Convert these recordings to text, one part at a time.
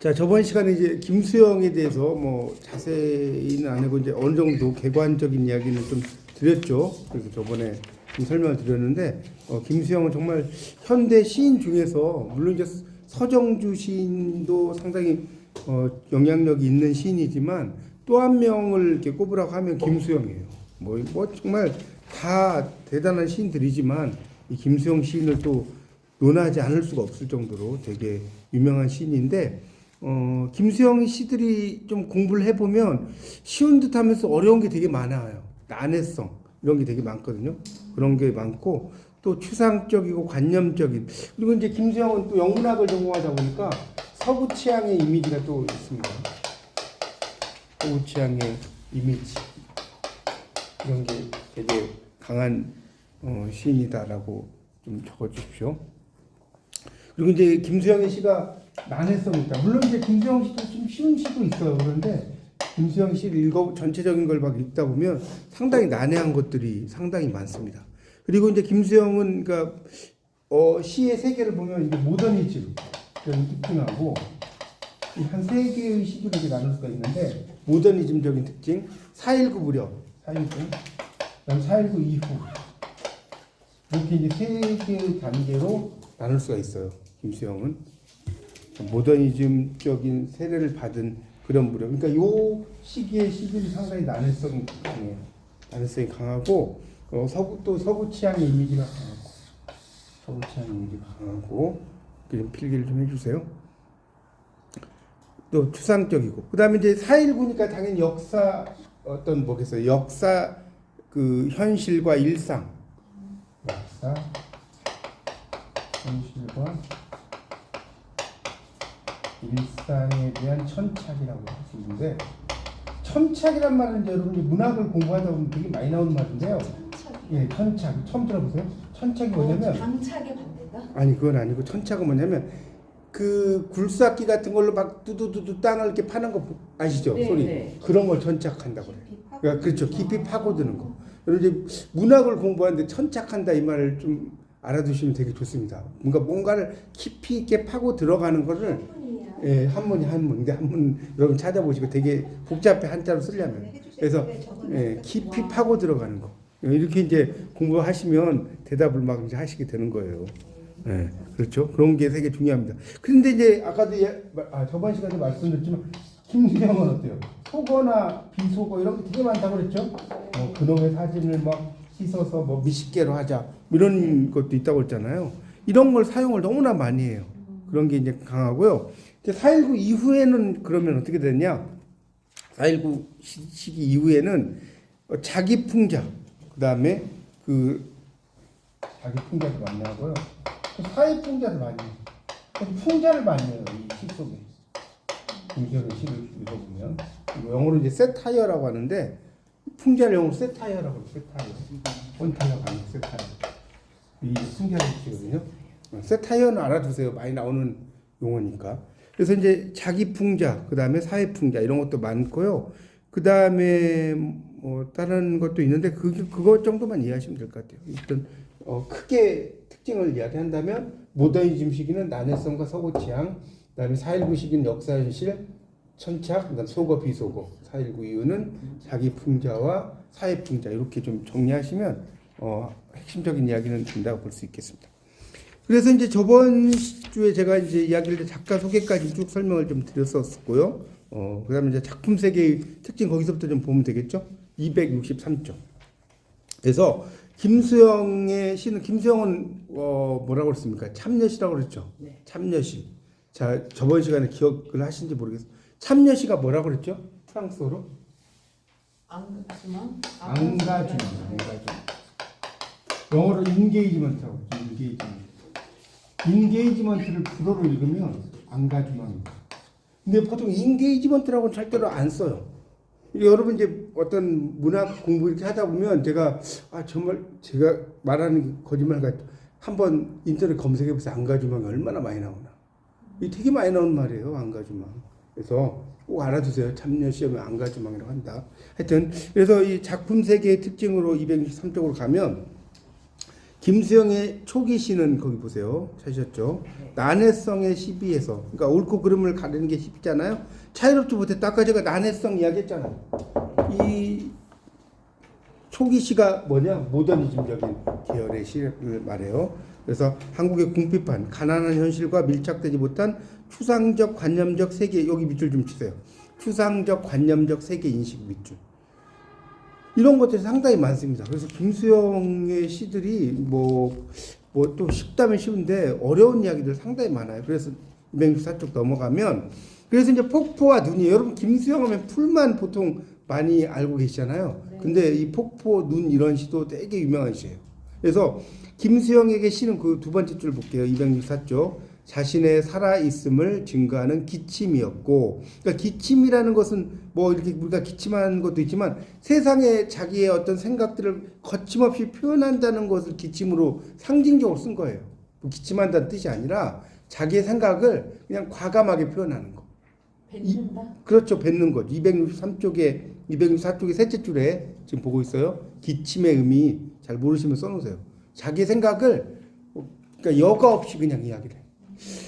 자, 저번 시간에 이제 김수영에 대해서 뭐 자세히는 안 하고 이제 어느 정도 객관적인 이야기는 좀 드렸죠. 그래서 저번에 좀 설명을 드렸는데, 김수영은 정말 현대 시인 중에서 물론 이제 서정주 시인도 상당히 영향력이 있는 시인이지만 또 한 명을 이렇게 꼽으라고 하면 김수영이에요. 뭐 정말 다 대단한 시인들이지만 이 김수영 시인을 또 논하지 않을 수가 없을 정도로 되게 유명한 시인인데, 김수영 시들이 좀 공부를 해보면 쉬운 듯 하면서 어려운 게 되게 많아요. 난해성, 이런 게 되게 많거든요. 그런 게 많고, 또 추상적이고 관념적인. 그리고 이제 김수영은 또 영문학을 전공하다 보니까 서구 취향의 이미지가 또 있습니다. 서구 취향의 이미지. 이런 게 되게 강한 시인이다라고 좀 적어주십시오. 그리고 이제 김수영의 시가 난해성이 있다. 물론 이제 김수영 시도 좀 쉬운 시도 있어요. 그런데 김수영 시를 전체적인 걸 막 읽다 보면 상당히 난해한 것들이 상당히 많습니다. 그리고 이제 김수영은 그러니까 시의 세계를 보면 이제 모더니즘 그런 특징하고 한 세 개의 시기로 이렇게 나눌 수가 있는데, 모더니즘적인 특징, 4.19 무렵, 4.19, 그다음 4.19 이후, 이렇게 이제 세 개의 단계로 나눌 수가 있어요. 김수영은 모더니즘적인 세례를 받은 그런 무렵. 그러니까 요 시기의 시들이 상당히 난해성이 강해요. 난해성이 강하고 서구 취향의 이미지가 강하고, 서구 취향의 이미지가 강하고, 좀 필기를 좀 해주세요. 또 추상적이고, 그 다음에 이제 4.19니까 당연히 역사 뭐겠어요? 역사 그 현실과 일상, 역사 현실과 일상에 대한 천착이라고 할 수 있는데, 천착이란 말은 이제 여러분이 문학을 공부하다 보면 되게 많이 나오는 말인데요. 예, 천착 처음 들어보세요? 천착이 뭐냐면 당착의 반대가? 아니, 그건 아니고, 천착은 뭐냐면 그 굴삭기 같은 걸로 막 두두두두 땅을 이렇게 파는 거 아시죠? 네, 소리. 네. 그런 걸 천착한다고 그래요. 그러니까 그렇죠. 깊이 파고드는 거. 그리고 이제 문학을 공부하는데 천착한다 이 말을 좀 알아두시면 되게 좋습니다. 뭔가를 깊이 있게 파고 들어가는 거를, 예, 한문이 한문. 근데 한문 여러분 찾아보시고 되게 복잡해, 한자로 쓰려면. 그래서 예, 깊이 파고 들어가는 거. 이렇게 이제 공부하시면 대답을 막 이제 하시게 되는 거예요. 예, 그렇죠. 그런 게 되게 중요합니다. 그런데 이제 아까도 저번 시간에 말씀드렸지만 김수영은 어때요? 속어나 비속어 이런 게 되게 많다고 그랬죠? 그놈의 사진을 막 씻어서 뭐 미식개로 하자 이런 것도 있다고 했잖아요. 이런 걸 사용을 너무나 많이 해요. 그런 게 이제 강하고요. 이제 4.19 이후에는 그러면 어떻게 됐냐? 4.19 시기 이후에는 자기 풍자, 그 다음에 자기 풍자도 많이 하고요. 사회 풍자도 많이 해요. 풍자를 많이 해요, 이 시 속에. 김수영의 시를 읽어보면. 영어로 이제 세타이어라고 하는데, 풍자를 영어로 세타이어라고 해요, 세타이어. 온타이어가 아니고 세타이어. 이 풍자를 쓰거든요. 세타이어는 알아두세요. 많이 나오는 용어니까. 그래서 이제 자기 풍자, 그 다음에 사회 풍자, 이런 것도 많고요. 그 다음에 뭐 다른 것도 있는데, 그것 정도만 이해하시면 될 것 같아요. 일단, 크게 특징을 이야기한다면, 모더니즘 시기는 난해성과 서구 취향, 그다음에 4.19 시기는 역사 현실, 천착, 그다음 속어 비속어, 4.19 이후는 자기 풍자와 사회 풍자, 이렇게 좀 정리하시면 핵심적인 이야기는 된다고 볼 수 있겠습니다. 그래서 이제 저번 주에 제가 이제 이야기를 작가 소개까지 쭉 설명을 좀 드렸었고요. 그다음에 이제 작품 세계의 특징 거기서부터 좀 보면 되겠죠. 263쪽. 그래서 김수영의 시는, 김수영은 뭐라고 그랬습니까? 참여시라고 그랬죠. 네. 참여시. 자, 저번 시간에 기억을 하신지 모르겠어요. 참여시가 뭐라고 그랬죠? 프랑스어로? 앙가주망? 영어로 인게이지먼트라고 그랬죠. 인게이지먼트를 불어로 읽으면 앙가주망입니다. 근데 보통 인게이지먼트라고는 절대로 안 써요. 여러분 이제 어떤 문학 공부 이렇게 하다 보면 정말 제가 말하는 거짓말 같죠. 한번 인터넷 검색해 보세요. 앙가주망이 얼마나 많이 나오나. 이게 되게 많이 나오는 말이에요. 앙가주망. 그래서 꼭 알아두세요. 참여 시험에 앙가주망이라고 한다. 하여튼 그래서 이 작품 세계의 특징으로 263쪽으로 가면, 김수영의 초기 시는 거기 보세요. 찾으셨죠? 난해성의 시비에서, 그러니까 옳고 그름을 가리는 게 쉽잖아요. 차이롭지 못했다. 아까 제가 난해성 이야기했잖아요. 이 초기 시가 뭐냐? 모더니즘적인 계열의 시를 말해요. 그래서 한국의 궁핍한 가난한 현실과 밀착되지 못한 추상적 관념적 세계, 여기 밑줄 좀 치세요. 추상적 관념적 세계 인식 밑줄. 이런 것들이 상당히 많습니다. 그래서 김수영의 시들이 뭐 또 쉽다면 쉬운데 어려운 이야기들 상당히 많아요. 그래서 264쪽 넘어가면, 그래서 이제 폭포와 눈이, 여러분 김수영 하면 풀만 보통 많이 알고 계시잖아요. 근데 이 폭포, 눈 이런 시도 되게 유명한 시예요. 그래서 김수영에게 시는 그 두 번째 줄 볼게요. 264쪽. 자신의 살아있음을 증거하는 기침이었고, 그러니까 기침이라는 것은 뭐 이렇게 우리가 기침하는 것도 있지만 세상에 자기의 어떤 생각들을 거침없이 표현한다는 것을 기침으로 상징적으로 쓴 거예요. 뭐 기침한다는 뜻이 아니라 자기의 생각을 그냥 과감하게 표현하는 거. 뱉는다? 그렇죠. 뱉는 거죠. 264쪽의 셋째 줄에 지금 보고 있어요. 기침의 의미 잘 모르시면 써놓으세요. 자기의 생각을 그러니까 여과 없이 그냥 이야기를 해요.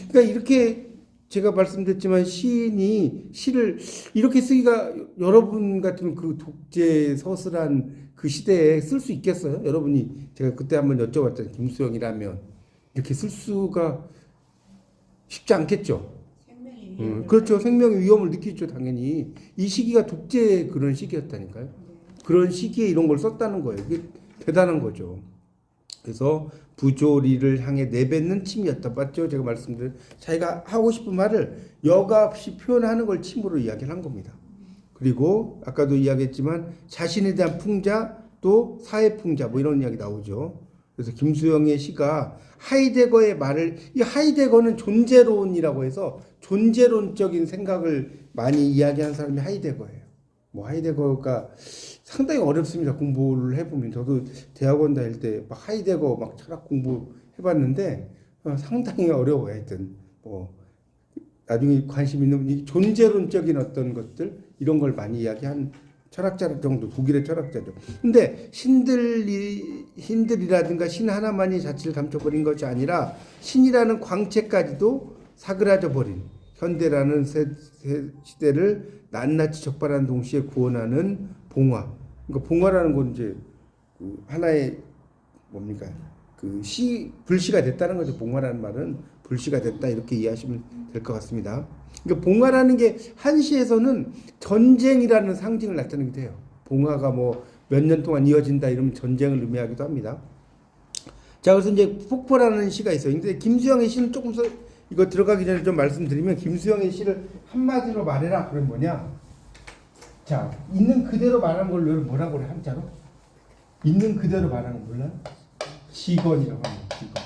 그러니까 이렇게 제가 말씀드렸지만 시인이 시를 이렇게 쓰기가, 여러분 같은 그 독재 서슬한 그 시대에 쓸 수 있겠어요? 여러분이 제가 그때 한번 여쭤봤잖아요. 김수영이라면 이렇게 쓸 수가 쉽지 않겠죠. 그렇죠. 생명의 위험을 느끼죠, 당연히. 이 시기가 독재의 그런 시기였다니까요. 그런 시기에 이런 걸 썼다는 거예요. 이게 대단한 거죠. 그래서 부조리를 향해 내뱉는 침이었다. 맞죠? 제가 말씀드린 자기가 하고 싶은 말을 여과 없이 표현하는 걸 침으로 이야기를 한 겁니다. 그리고 아까도 이야기했지만 자신에 대한 풍자, 또 사회 풍자, 뭐 이런 이야기 나오죠. 그래서 김수영의 시가 하이데거의 말을, 이 하이데거는 존재론이라고 해서 존재론적인 생각을 많이 이야기한 사람이 하이데거예요. 뭐 하이데거가 상당히 어렵습니다. 공부를 해보면. 저도 대학원 다닐 때 막 하이데거 막 철학 공부 해봤는데 상당히 어려워요. 하여튼 뭐 나중에 관심 있는 분이 존재론적인 어떤 것들 이런 걸 많이 이야기한 철학자 정도, 독일의 철학자죠. 근데 신들이라든가 신 하나만이 자취를 감춰버린 것이 아니라 신이라는 광채까지도 사그라져 버린 현대라는 시대를 낱낱이 적발하는 동시에 구원하는 봉화. 그러니까 봉화라는 건 이제 그 하나의 뭡니까? 그 불시가 됐다는 거죠. 봉화라는 말은 불시가 됐다 이렇게 이해하시면 될 것 같습니다. 그러니까 봉화라는 게 한시에서는 전쟁이라는 상징을 나타내기도 해요. 봉화가 뭐 몇 년 동안 이어진다 이러면 전쟁을 의미하기도 합니다. 자, 그래서 이제 폭포라는 시가 있어요. 근데 김수영의 시는 조금 이거 들어가기 전에 좀 말씀드리면, 김수영의 시를 한마디로 말해라. 그럼 뭐냐? 자, 있는 그대로 말하는 걸 뭐라고 그래, 한자로? 있는 그대로 말하는 거 몰라? 직언이라고 합니다. 직언.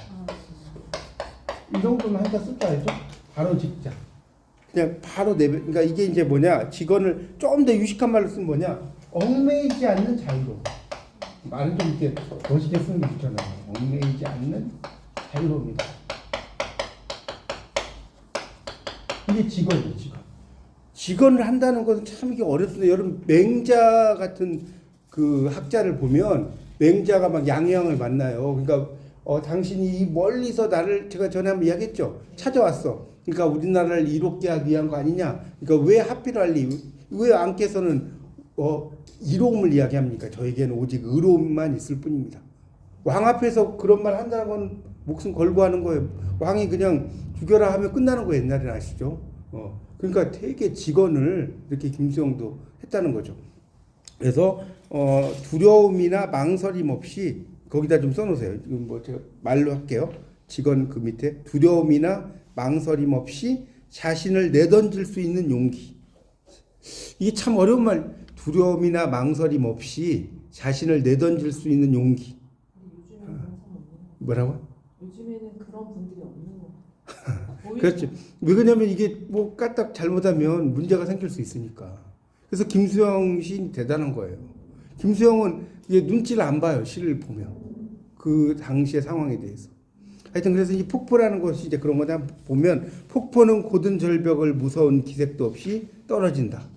이 정도면 한자 쓸 줄 알죠? 바로 직자. 그냥 바로 그러니까 이게 이제 뭐냐? 직언을 좀 더 유식한 말로 쓰면 뭐냐? 얽매이지 않는 자유로. 말은 좀 이렇게 멋있게 쓰는 게 좋잖아요. 얽매이지 않는 자유로입니다. 이게 직언이에요, 직언. 직언을 한다는 것은 참 이게 어렵습니다. 여러분 맹자 같은 그 학자를 보면 맹자가 막 양양을 만나요. 그러니까 당신이 멀리서 나를, 제가 전에 한번 이야기했죠. 찾아왔어. 그러니까 우리나라를 이롭게 하기 위한 거 아니냐. 그러니까 왜 하필 왜 안께서는 이로움을 이야기합니까? 저에게는 오직 의로움만 있을 뿐입니다. 왕 앞에서 그런 말 한다는 건 목숨 걸고 하는 거예요. 왕이 그냥 죽여라 하면 끝나는 거 옛날에는 아시죠? 그러니까 되게 직언을 이렇게 김수영도 했다는 거죠. 그래서 두려움이나 망설임 없이, 거기다 좀 써놓으세요. 지금 뭐 제가 말로 할게요. 직언 그 밑에 두려움이나 망설임 없이 자신을 내던질 수 있는 용기. 이게 참 어려운 말. 두려움이나 망설임 없이 자신을 내던질 수 있는 용기. 뭐라고? 요즘에는 그런 분들이 없는 거. 그렇죠. 왜 그러냐면 이게 뭐 까딱 잘못하면 문제가 생길 수 있으니까. 그래서 김수영 시인이 대단한 거예요. 김수영은 이게 눈치를 안 봐요. 시를 보면 그 당시의 상황에 대해서. 하여튼 그래서 이 폭포라는 것이 이제 그런 거다. 보면 폭포는 고든 절벽을 무서운 기색도 없이 떨어진다.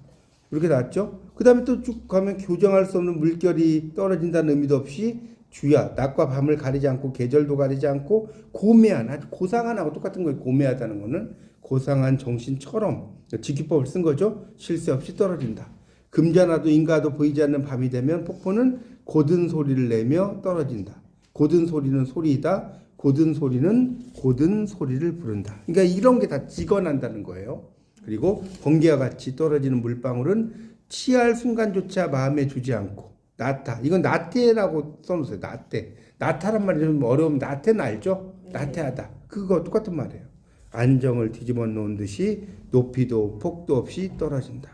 이렇게 나왔죠. 그 다음에 또 쭉 가면 교정할 수 없는 물결이 떨어진다는 의미도 없이 주야 낮과 밤을 가리지 않고 계절도 가리지 않고 고매한 아주 고상한하고 똑같은 거예요. 고매하다는 거는 고상한 정신처럼 지기법을 쓴 거죠. 쉴 새 없이 떨어진다. 금자나도 인가도 보이지 않는 밤이 되면 폭포는 고든 소리를 내며 떨어진다. 고든 소리는 소리이다. 고든 소리는 고든 소리를 부른다. 그러니까 이런 게 다 직언한다는 거예요. 그리고 번개와 같이 떨어지는 물방울은 취할 순간조차 마음에 두지 않고 나타. 이건 나태라고 써놓으세요. 나태. 나타란 말이 좀 어려우면 나태는 알죠? 나태하다. 그거 똑같은 말이에요. 안정을 뒤집어 놓은 듯이 높이도 폭도 없이 떨어진다.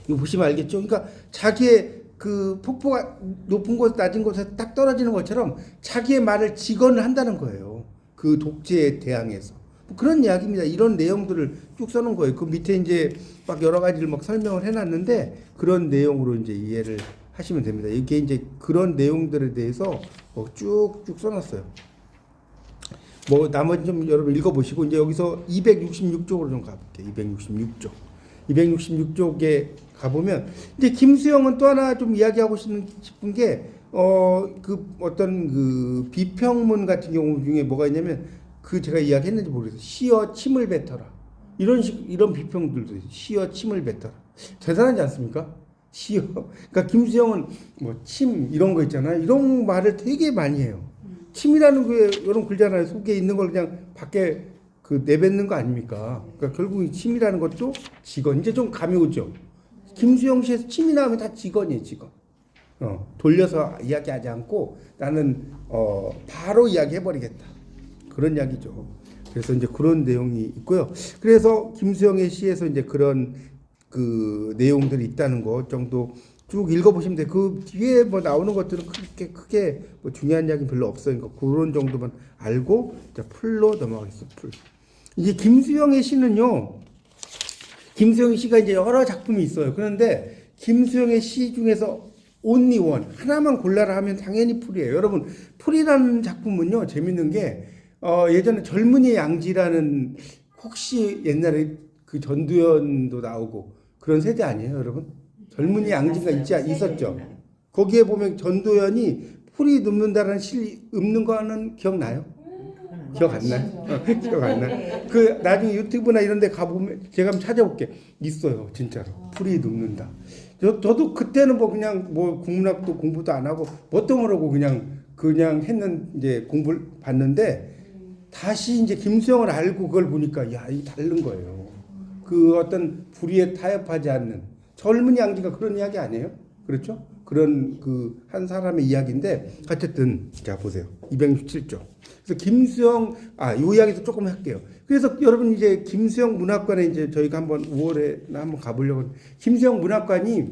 이거 보시면 알겠죠? 그러니까 자기의 그 폭포가 높은 곳, 낮은 곳에 딱 떨어지는 것처럼 자기의 말을 직언을 한다는 거예요. 그 독재에 대항해서. 뭐 그런 이야기입니다. 이런 내용들을 쭉 써놓은 거예요. 그 밑에 이제 막 여러 가지를 막 설명을 해놨는데 그런 내용으로 이제 이해를 하시면 됩니다. 이게 이제 그런 내용들에 대해서 쭉쭉 써놨어요. 뭐 나머지 좀 여러분 읽어보시고 이제 여기서 266쪽으로 좀 가볼게요. 266쪽. 266쪽에 가보면 이제 김수영은 또 하나 좀 이야기하고 싶은 게 그 어떤 그 비평문 같은 경우 중에 뭐가 있냐면 그 제가 이야기했는지 모르겠어요. 시어 침을 뱉어라. 이런 비평들도 있어요. 시어 침을 뱉어라. 대단하지 않습니까? 시어. 그러니까 김수영은 뭐 침 이런 거 있잖아요. 이런 말을 되게 많이 해요. 침이라는 게 이런 글잖아요. 속에 있는 걸 그냥 밖에 그 내뱉는 거 아닙니까? 그러니까 결국 이 침이라는 것도 직언. 이제 좀 감이 오죠. 김수영 씨에서 침이 나오면 다 직언이에요, 직언. 돌려서 이야기하지 않고 나는 바로 이야기해버리겠다. 그런 이야기죠. 그래서 이제 그런 내용이 있고요. 그래서 김수영의 시에서 이제 그런 그 내용들이 있다는 것 정도 쭉 읽어보시면 돼요. 그 뒤에 뭐 나오는 것들은 크게 뭐 중요한 이야기는 별로 없어요. 그러니까 그런 정도만 알고 이제 풀로 넘어가겠습니다. 풀. 이제 김수영의 시는요. 김수영의 시가 이제 여러 작품이 있어요. 그런데 김수영의 시 중에서 only one 하나만 골라라 하면 당연히 풀이에요. 여러분 풀이라는 작품은요 재밌는 게 예전에 젊은이 양지라는 혹시 옛날에 그 전두연도 나오고 그런 세대 아니에요, 여러분? 젊은이 양지가 있었죠. 거기에 보면 전두연이 풀이 눕는다라는 시 읊는 거는 기억나요? 기억 안 나요? 기억 안 나요? 그 나중에 유튜브나 이런 데 가보면 제가 한번 찾아볼게. 있어요, 진짜로. 풀이 눕는다. 저도 그때는 뭐 그냥 뭐 국문학도 공부도 안 하고 뭣도 모르고 그냥 했는 이제 공부를 봤는데 다시 이제 김수영을 알고 그걸 보니까 야, 이 다른 거예요. 그 어떤 불의에 타협하지 않는 젊은 양지가 그런 이야기 아니에요? 그렇죠? 그런 그 한 사람의 이야기인데 어쨌든 자 보세요. 267조. 그래서 김수영 요 이야기도 조금 할게요. 그래서 여러분 이제 김수영 문학관에 이제 저희가 한번 5월에 한번 가보려고 김수영 문학관이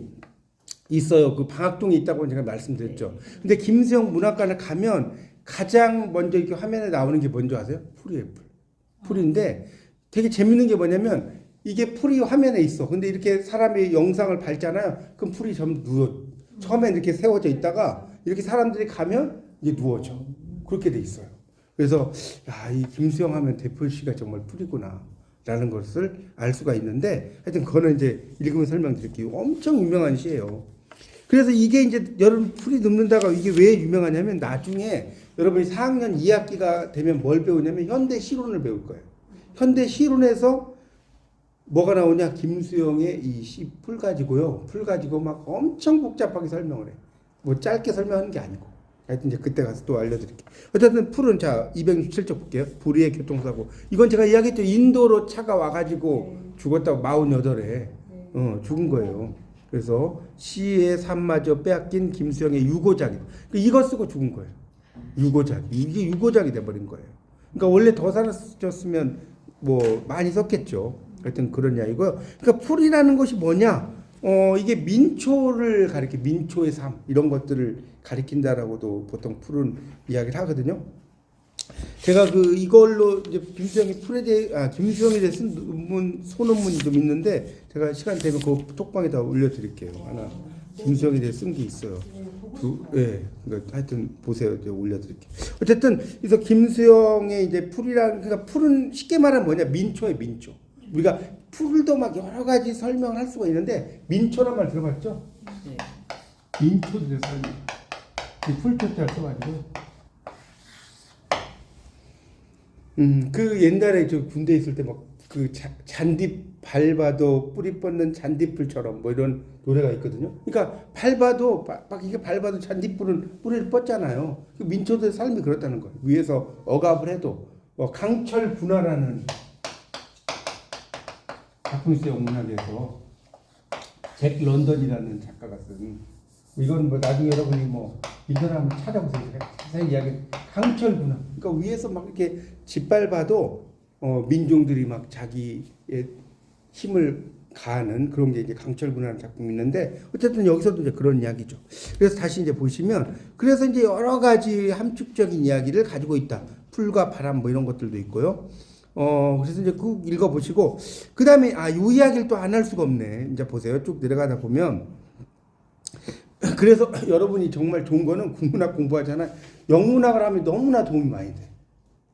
있어요. 그 방학동에 있다고 제가 말씀드렸죠. 근데 김수영 문학관에 가면 가장 먼저 이렇게 화면에 나오는 게 뭔지 아세요? 풀이에요, 풀. 풀인데 되게 재밌는 게 뭐냐면 이게 풀이 화면에 있어. 근데 이렇게 사람이 영상을 밟잖아요. 그럼 풀이 좀 처음에 이렇게 세워져 있다가 이렇게 사람들이 가면 이게 누워져. 그렇게 돼 있어요. 그래서 야, 이 김수영 하면 대표시가 정말 풀이구나 라는 것을 알 수가 있는데 하여튼 그거는 이제 읽으면 설명드릴게요. 엄청 유명한 시예요. 그래서 이게 이제 여러분 풀이 눕는다가 이게 왜 유명하냐면 나중에 여러분이 4학년 2학기가 되면 뭘 배우냐면 현대 시론을 배울 거예요. 현대 시론에서 뭐가 나오냐? 김수영의 이 시 풀 가지고요. 풀 가지고 막 엄청 복잡하게 설명을 해. 뭐 짧게 설명하는 게 아니고. 하여튼 이제 그때 가서 또 알려드릴게요. 어쨌든 풀은 자 267쪽 볼게요. 불의의 교통사고. 이건 제가 이야기했죠. 인도로 차가 와가지고 죽었다고 48에 죽은 거예요. 그래서 시의 삶마저 빼앗긴 김수영의 유고작이. 이거 쓰고 죽은 거예요. 유고작. 이게 유고작이 돼버린 거예요. 그러니까 원래 더 살았으면 뭐 많이 썼겠죠. 하여튼 그런 이야기고요. 그러니까 풀이라는 것이 뭐냐? 이게 민초를 가리켜 민초의 삶 이런 것들을 가리킨다라고도 보통 풀은 이야기를 하거든요. 제가 그 이걸로 이제 김수영이 풀에 대해 김수영에 대해 쓴 논문 소논문이 좀 있는데 제가 시간 되면 그 톡방에다 올려드릴게요. 하나 김수영에 대해 쓴 게 있어요. 그러니까 하여튼 보세요. 제가 올려드릴게요. 어쨌든 그래서 김수영의 이제 그러니까 풀은 쉽게 말하면 뭐냐? 민초의 민초. 우리가 풀도 막 여러 가지 설명을 할 수가 있는데 민초란 말 들어봤죠? 민초들의 설명. 이 풀초자를 써가지고. 그 옛날에 저 군대 있을 때 막 그 잔디 밟아도 뿌리 뻗는 잔디풀처럼 뭐 이런 노래가 있거든요. 그러니까 밟아도 막 이게 밟아도 잔디풀은 뿌리를 뻗잖아요. 그 민초들의 삶이 그렇다는 거예요. 위에서 억압을 해도 강철군화라는 작품이 있어요. 영문학에서 잭 런던이라는 작가가 쓴. 이건 뭐 나중에 여러분이 뭐 인터넷 한번 찾아보세요. 자세히 이야기. 강철군화. 그러니까 위에서 막 이렇게 짓밟아도 민중들이 막 자기의 힘을 가하는 그런 게 이제 강철군화라는 작품이 있는데 어쨌든 여기서도 이제 그런 이야기죠. 그래서 다시 이제 보시면 그래서 이제 여러 가지 함축적인 이야기를 가지고 있다. 풀과 바람 뭐 이런 것들도 있고요. 그래서 이제 꼭 읽어보시고 그 다음에 이 이야기를 또 안 할 수가 없네. 이제 보세요. 쭉 내려가다 보면 그래서 여러분이 정말 좋은 거는 국문학 공부하잖아요. 영문학을 하면 너무나 도움이 많이 돼.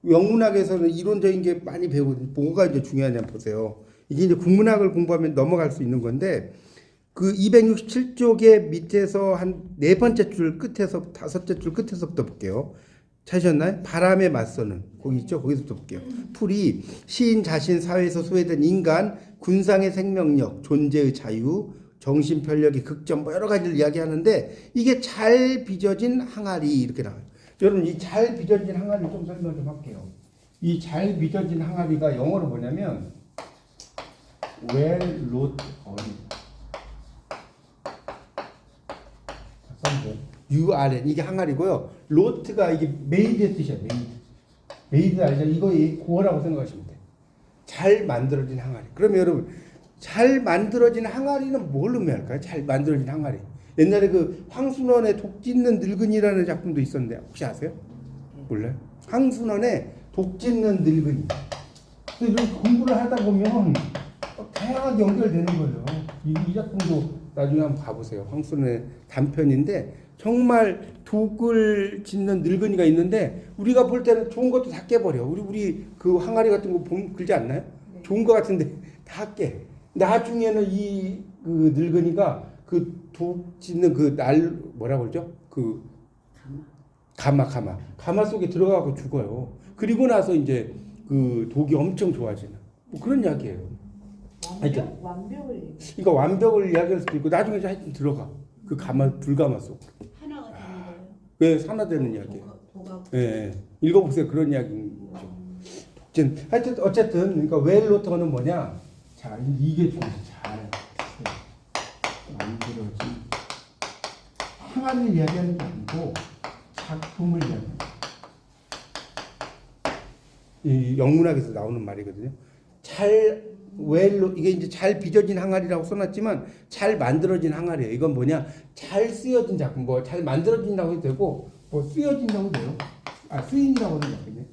영문학에서는 이론적인 게 많이 배우거든요. 뭐가 이제 중요하냐 보세요. 이게 이제 국문학을 공부하면 넘어갈 수 있는 건데 그 267쪽의 밑에서 한 네 번째 줄 끝에서 다섯째 줄 끝에서부터 볼게요. 찾으셨나요? 바람에 맞서는 거기 있죠. 거기서부터 볼게요. 풀이 시인 자신 사회에서 소외된 인간, 군상의 생명력, 존재의 자유, 정신 편력의 극점 뭐 여러 가지를 이야기하는데 이게 잘 빚어진 항아리 이렇게 나와요. 여러분 이 잘 빚어진 항아리 좀 설명 좀 할게요. 이 잘 빚어진 항아리가 영어로 뭐냐면 well wrought on. URN 이게 항아리고요. wrought가 이게 made의 뜻이야. made 알죠? 이거 고어라고 생각하시면 돼. 잘 만들어진 항아리. 그러면 여러분 잘 만들어진 항아리는 뭘 의미할까요? 잘 만들어진 항아리. 옛날에 그 황순원의 독 찢는 늙은이라는 작품도 있었는데 혹시 아세요? 몰라요? 황순원의 독 찢는 늙은이. 그래서 공부를 하다 보면 다양하게 연결되는 거예요. 이 작품도 나중에 한번 봐보세요. 황순원의 단편인데 정말 독을 찢는 늙은이가 있는데 우리가 볼 때는 좋은 것도 다 깨버려. 우리 그 항아리 같은 거 보면 그러지 않나요? 네. 좋은 거 같은데 다 깨. 나중에는 이 그 늙은이가 그 독 찢는 그 뭐라고 그러죠? 그 가마 속에 들어가고 죽어요. 그리고 나서 이제 그 독이 엄청 좋아지는 뭐 그런 이야기예요. 완벽을 얘기해. 그러니까 완벽을 이야기할 수도 있고 나중에 하여튼 들어가 그 불가마 속. 하나가 되는 거예요. 네, 하나되는 이야기예요. 예, 읽어보세요. 그런 이야기죠. 하여튼 어쨌든 그러니까 웰로터는 뭐냐? 자, 이게 좀 잘 만들어진 항아리를 이야기하는 게 아니고 작품을 이야기합니다. 이 영문학에서 나오는 말이거든요. 이게 이제 잘 빚어진 항아리라고 써놨지만 잘 만들어진 항아리예요. 이건 뭐냐? 잘 쓰여진 작품, 뭐 잘 만들어진다고 해도 되고, 뭐 쓰여진다고 해도 돼요. 쓰인다고 하는 거거든요.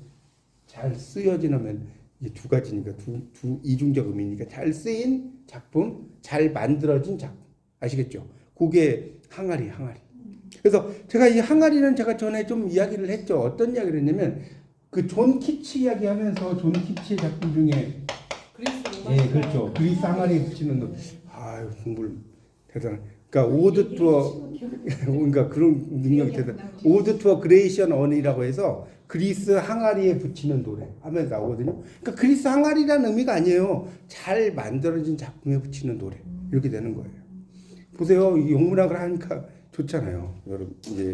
잘 쓰여진 하면 이게 두 가지니까 두 이중적 의미니까 잘 쓰인 작품, 잘 만들어진 작품. 아시겠죠? 그게 항아리. 그래서 제가 이 항아리는 제가 전에 좀 이야기를 했죠. 어떤 이야기를 했냐면 그 존 키치 이야기하면서 존 키치의 작품 중에 예, 그렇죠. 그리스 항아리에 붙이는 거. 아유, 공부를 대단한. 그러니까 오드 투어 그러니까 그런 능력이 대단. 오드 투어 그레이션 언이라고 해서 그리스 항아리에 붙이는 노래 하면서 나오거든요. 그러니까 그리스 항아리라는 의미가 아니에요. 잘 만들어진 작품에 붙이는 노래. 이렇게 되는 거예요. 보세요. 이 영문학을 하니까 좋잖아요.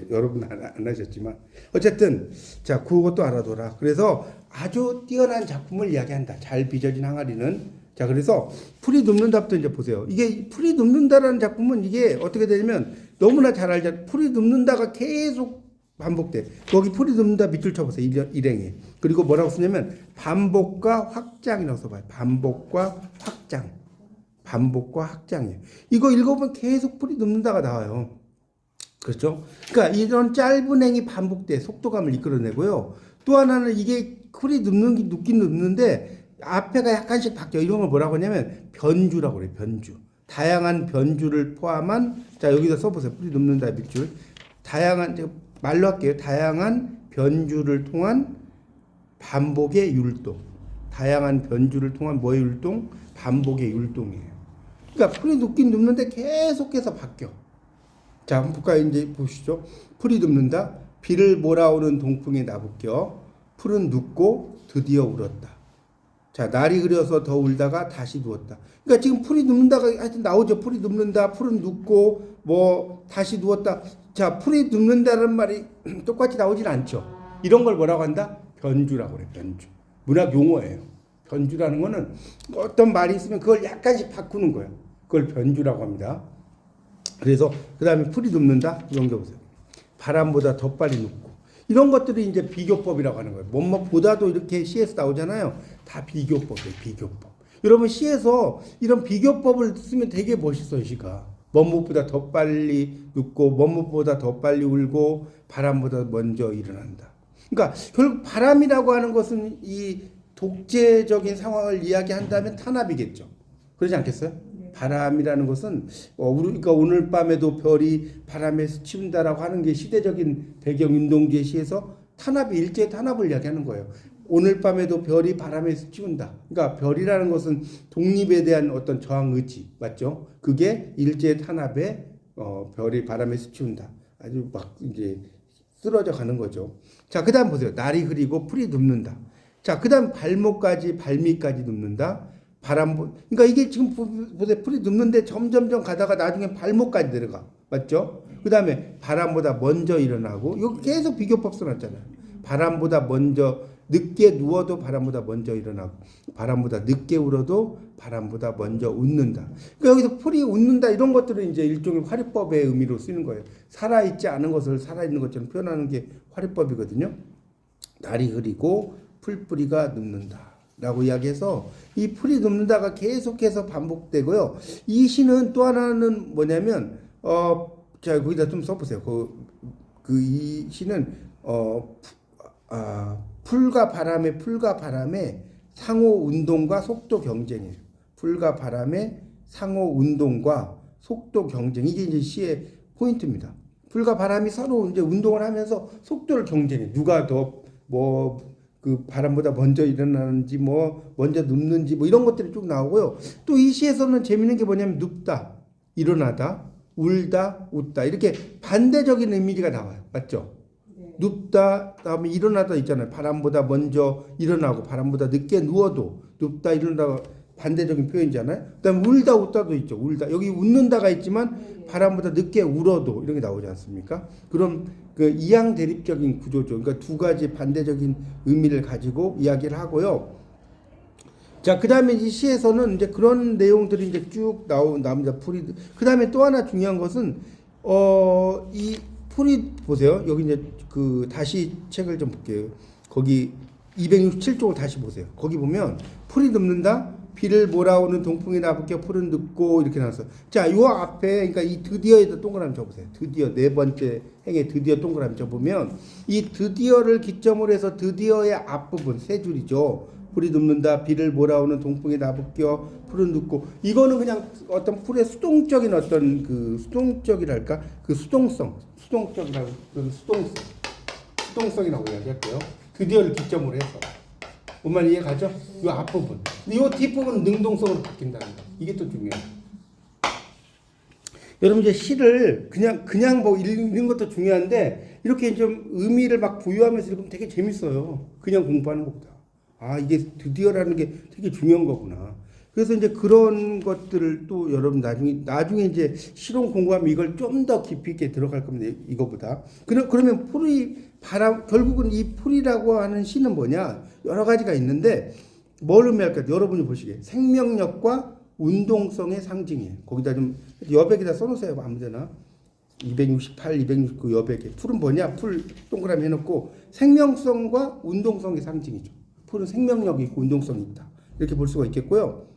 여러분 안 하셨지만 어쨌든 자 그것도 알아둬라. 그래서 아주 뛰어난 작품을 이야기한다. 잘 빚어진 항아리는 자 그래서 풀이 눕는다부터 이제 보세요. 이게 풀이 눕는다라는 작품은 이게 어떻게 되냐면 너무나 잘 알잖아요. 풀이 눕는다가 계속 반복돼. 거기 풀이 눕는다 밑줄 쳐보세요. 일행에. 그리고 뭐라고 쓰냐면 반복과 확장이라고 써봐요. 반복과 확장이에요. 이거 읽어보면 계속 풀이 눕는다가 나와요. 그렇죠? 그러니까 이런 짧은 행이 반복돼 속도감을 이끌어내고요. 또 하나는 이게 풀이 눕긴 눕는데 앞에가 약간씩 바뀌어. 이런 걸 뭐라고 하냐면 변주라고 그래요. 변주. 다양한 변주를 포함한 자 여기다 써보세요. 풀이 눕는다 밑줄. 다양한 제가 말로 할게요. 다양한 변주를 통한 반복의 율동. 다양한 변주를 통한 뭐의 율동? 반복의 율동이에요. 그러니까 풀이 눕긴 눕는데 계속해서 바뀌어. 자, 한번 볼까요? 이제 보시죠. 풀이 눕는다. 비를 몰아오는 동풍에 나부껴 풀은 눕고 드디어 울었다. 자, 날이 흐려서 더 울다가 다시 누웠다. 그러니까 지금 풀이 눕는다가 하여튼 나오죠. 풀이 눕는다, 풀은 눕고 뭐 다시 누웠다. 자, 풀이 눕는다는 말이 똑같이 나오진 않죠. 이런 걸 뭐라고 한다? 변주라고 그래. 변주. 문학 용어예요. 변주라는 거는 어떤 말이 있으면 그걸 약간씩 바꾸는 거예요. 그걸 변주라고 합니다. 그래서 그 다음에 풀이 눕는다. 이런 게 보세요. 바람보다 더 빨리 눕고. 이런 것들이 이제 비교법이라고 하는 거예요. 뭐뭐보다도 이렇게 시에서 나오잖아요. 다 비교법이에요. 비교법. 여러분 시에서 이런 비교법을 쓰면 되게 멋있어요. 시가. 뭐뭐보다 더 빨리 눕고 뭐뭐보다 더 빨리 울고 바람보다 먼저 일어난다. 그러니까 결국 바람이라고 하는 것은 이 독재적인 상황을 이야기한다면 탄압이겠죠. 그러지 않겠어요? 바람이라는 것은 그러니까 오늘 밤에도 별이 바람에 스치운다라고 하는 게 시대적인 배경 운동주의 시에서 탄압이 일제 탄압을 이야기하는 거예요. 오늘 밤에도 별이 바람에 스치운다. 그러니까 별이라는 것은 독립에 대한 어떤 저항 의지 맞죠? 그게 일제 탄압에 별이 바람에 스치운다. 아주 막 이제 쓰러져 가는 거죠. 자, 그다음 보세요. 날이 흐리고 풀이 눕는다. 자, 그다음 발밑까지 눕는다. 그러니까 이게 지금 보세요. 풀이 눕는데 점점점 가다가 나중에 발목까지 내려가. 맞죠? 그 다음에 바람보다 먼저 일어나고, 이거 계속 비교법 써놨잖아요. 바람보다 먼저, 늦게 누워도 바람보다 먼저 일어나고, 바람보다 늦게 울어도 바람보다 먼저 웃는다. 그러니까 여기서 풀이 웃는다, 이런 것들은 이제 일종의 화리법의 의미로 쓰는 거예요. 살아있지 않은 것을 살아있는 것처럼 표현하는 게 화리법이거든요. 날이 흐리고 풀뿌리가 눕는다. 라고 이야기해서 이 풀이 눕는다가 계속해서 반복되고요. 이 시는 또 하나는 뭐냐면 자 거기다 좀 써보세요. 이 시는 풀과 바람의 상호 운동과 속도 경쟁이에요. 풀과 바람의 상호 운동과 속도 경쟁, 이게 이제 시의 포인트입니다. 풀과 바람이 서로 이제 운동을 하면서 속도를 경쟁해. 누가 더 그 바람보다 먼저 일어나는지 먼저 눕는지 이런 것들이 쭉 나오고요. 또 이 시에서는 재밌는 게 뭐냐면 눕다, 일어나다, 울다, 웃다 이렇게 반대적인 의미가 나와요. 맞죠? 네. 눕다 다음에 일어나다 있잖아요. 바람보다 먼저 일어나고 바람보다 늦게 누워도 눕다 일어나다 반대적인 표현이잖아요. 그다음에 울다 웃다도 있죠. 울다 여기 웃는다가 있지만 바람보다 늦게 울어도 이런 게 나오지 않습니까? 그럼 그 이양 대립적인 구조죠. 그러니까 두 가지 반대적인 의미를 가지고 이야기를 하고요. 자, 그 다음에 이 시에서는 이제 그런 내용들이 이제 쭉 나옵니다. 풀이. 그 다음에 또 하나 중요한 것은, 이 풀이, 보세요. 여기 이제 다시 책을 좀 볼게요. 거기 267쪽을 다시 보세요. 거기 보면 풀이 눕는다. 비를 몰아오는 동풍이 나부껴 풀은 눕고 이렇게 나왔어요. 자, 요 앞에 그러니까 이 드디어에다 동그라미 쳐보세요. 드디어 네 번째 행에 드디어 동그라미 쳐보면 이 드디어를 기점으로 해서 드디어의 앞부분 세 줄이죠. 풀이 눕는다. 비를 몰아오는 동풍이 나부껴 풀은 눕고 이거는 어떤 풀의 수동적인 어떤 수동적이랄까 수동적이라고 그런 수동성이라고 이야기할게요. 드디어를 기점으로 해서. 뭔 말 이해 가죠? 이 앞부분. 근데 이 뒷부분은 능동성으로 바뀐다는 거. 이게 또 중요해요. 여러분 이제 시를 그냥 읽는 것도 중요한데 이렇게 좀 의미를 막 부여하면서 읽으면 되게 재밌어요. 그냥 공부하는 것보다. 이게 드디어라는 게 되게 중요한 거구나. 그래서 이제 그런 것들을 또 여러분 나중에 이제 실용 공부하면 이걸 좀 더 깊이 있게 들어갈 겁니다. 이거보다. 그러면 결국은 이 풀이라고 하는 시는 뭐냐? 여러 가지가 있는데 뭘 의미할까요? 여러분이 보시기에 생명력과 운동성의 상징이에요. 거기다 좀 여백에다 써놓으세요. 아무데나. 268, 269 여백에. 풀은 뭐냐? 풀 동그라미 해놓고 생명성과 운동성의 상징이죠. 풀은 생명력이 있고 운동성이 있다. 이렇게 볼 수가 있겠고요.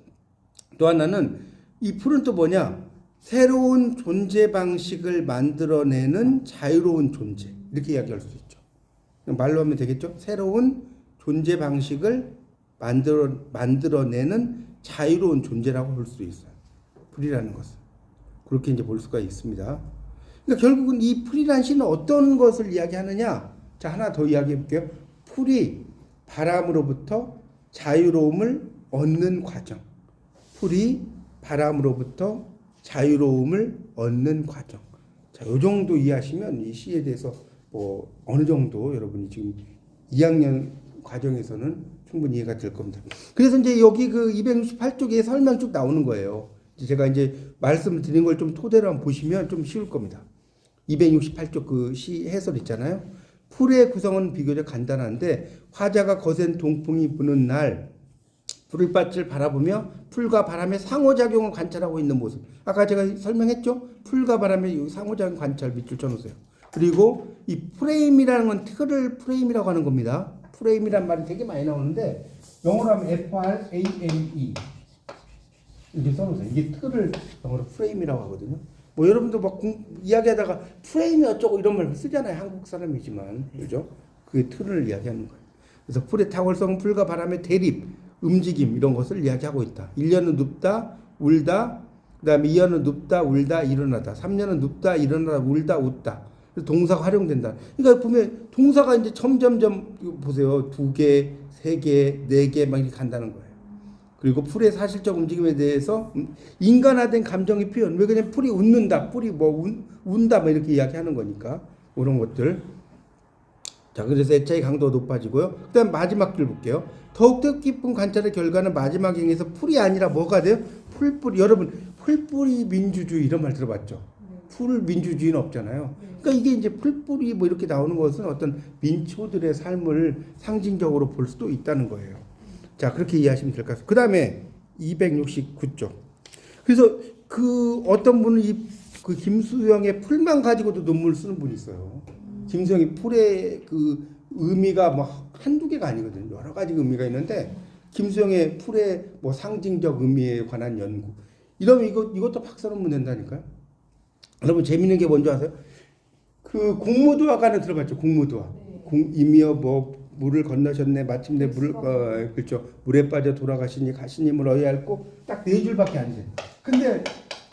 또 하나는 이 풀은 또 뭐냐? 새로운 존재 방식을 만들어내는 자유로운 존재. 이렇게 이야기할 수 있죠. 말로 하면 되겠죠? 새로운 존재 방식을 만들어내는 자유로운 존재라고 볼 수 있어요. 풀이라는 것은. 그렇게 이제 볼 수가 있습니다. 그러니까 결국은 이 풀이라는 시는 어떤 것을 이야기하느냐? 자, 하나 더 이야기해 볼게요. 풀이 바람으로부터 자유로움을 얻는 과정. 풀이 바람으로부터 자유로움을 얻는 과정. 자, 요 정도 이해하시면 이 시에 대해서 뭐 어느 정도 여러분이 지금 2학년 과정에서는 충분히 이해가 될 겁니다. 그래서 이제 여기 그 268쪽에 설명 쭉 나오는 거예요. 제가 이제 말씀을 드린 걸 좀 토대로 한번 보시면 좀 쉬울 겁니다. 268쪽 그 시 해설 있잖아요. 풀의 구성은 비교적 간단한데 화자가 거센 동풍이 부는 날 풀밭을 바라보며 풀과 바람의 상호작용을 관찰하고 있는 모습. 아까 제가 설명했죠? 풀과 바람의 상호작용 관찰 밑줄 쳐놓으세요. 그리고 이 프레임이라는 건 틀을 프레임이라고 하는 겁니다. 프레임이란 말이 되게 많이 나오는데 영어로 하면 FRAME 이렇게 써놓으세요. 이게 틀을 영어로 프레임이라고 하거든요. 뭐 여러분도 막 이야기하다가 프레임이 어쩌고 이런 말 쓰잖아요. 한국 사람이지만 그죠? 그 틀을 이야기하는 거예요. 그래서 풀의 탁월성, 풀과 바람의 대립, 움직임 이런 것을 이야기하고 있다. 1년은 눕다, 울다, 그 다음에 2년은 눕다, 울다, 일어나다, 3년은 눕다, 일어나다, 울다, 웃다. 동사가 활용된다. 그러니까 보면 동사가 이제 점점점 보세요. 2개, 3개, 4개 막 이렇게 간다는 거예요. 그리고 풀의 사실적 움직임에 대해서 인간화된 감정의 표현. 왜 그냥 풀이 웃는다, 풀이 뭐 운다 뭐 이렇게 이야기하는 거니까 이런 것들. 자, 그래서 애착의 강도가 높아지고요. 그다음 마지막 줄 볼게요. 더욱 뜻깊은 관찰의 결과는 마지막 행에서 풀이 아니라 뭐가 돼요? 풀뿌리. 여러분 풀뿌리 민주주의 이런 말 들어봤죠? 풀 민주주의는 없잖아요. 그러니까 이게 이제 풀뿌리 뭐 이렇게 나오는 것은 어떤 민초들의 삶을 상징적으로 볼 수도 있다는 거예요. 자, 그렇게 이해하시면 될 것 같습니다. 그 다음에 269쪽. 그래서 그 어떤 분은 그 김수영의 풀만 가지고도 논문을 쓰는 분이 있어요. 김수영이 풀의 그 의미가 뭐 한두 개가 아니거든요. 여러 가지 의미가 있는데 김수영의 풀의 뭐 상징적 의미에 관한 연구. 이러면 이것도 박사 논문 된다니까요. 여러분 재밌는 게 뭔지 아세요? 그 공무도화가는 들어봤죠? 공무도화. 임이여 뭐 물을 건너셨네 마침내 그렇죠. 물에 빠져 돌아가시니 가시님을 어이할고 딱 4줄밖에 안 돼. 근데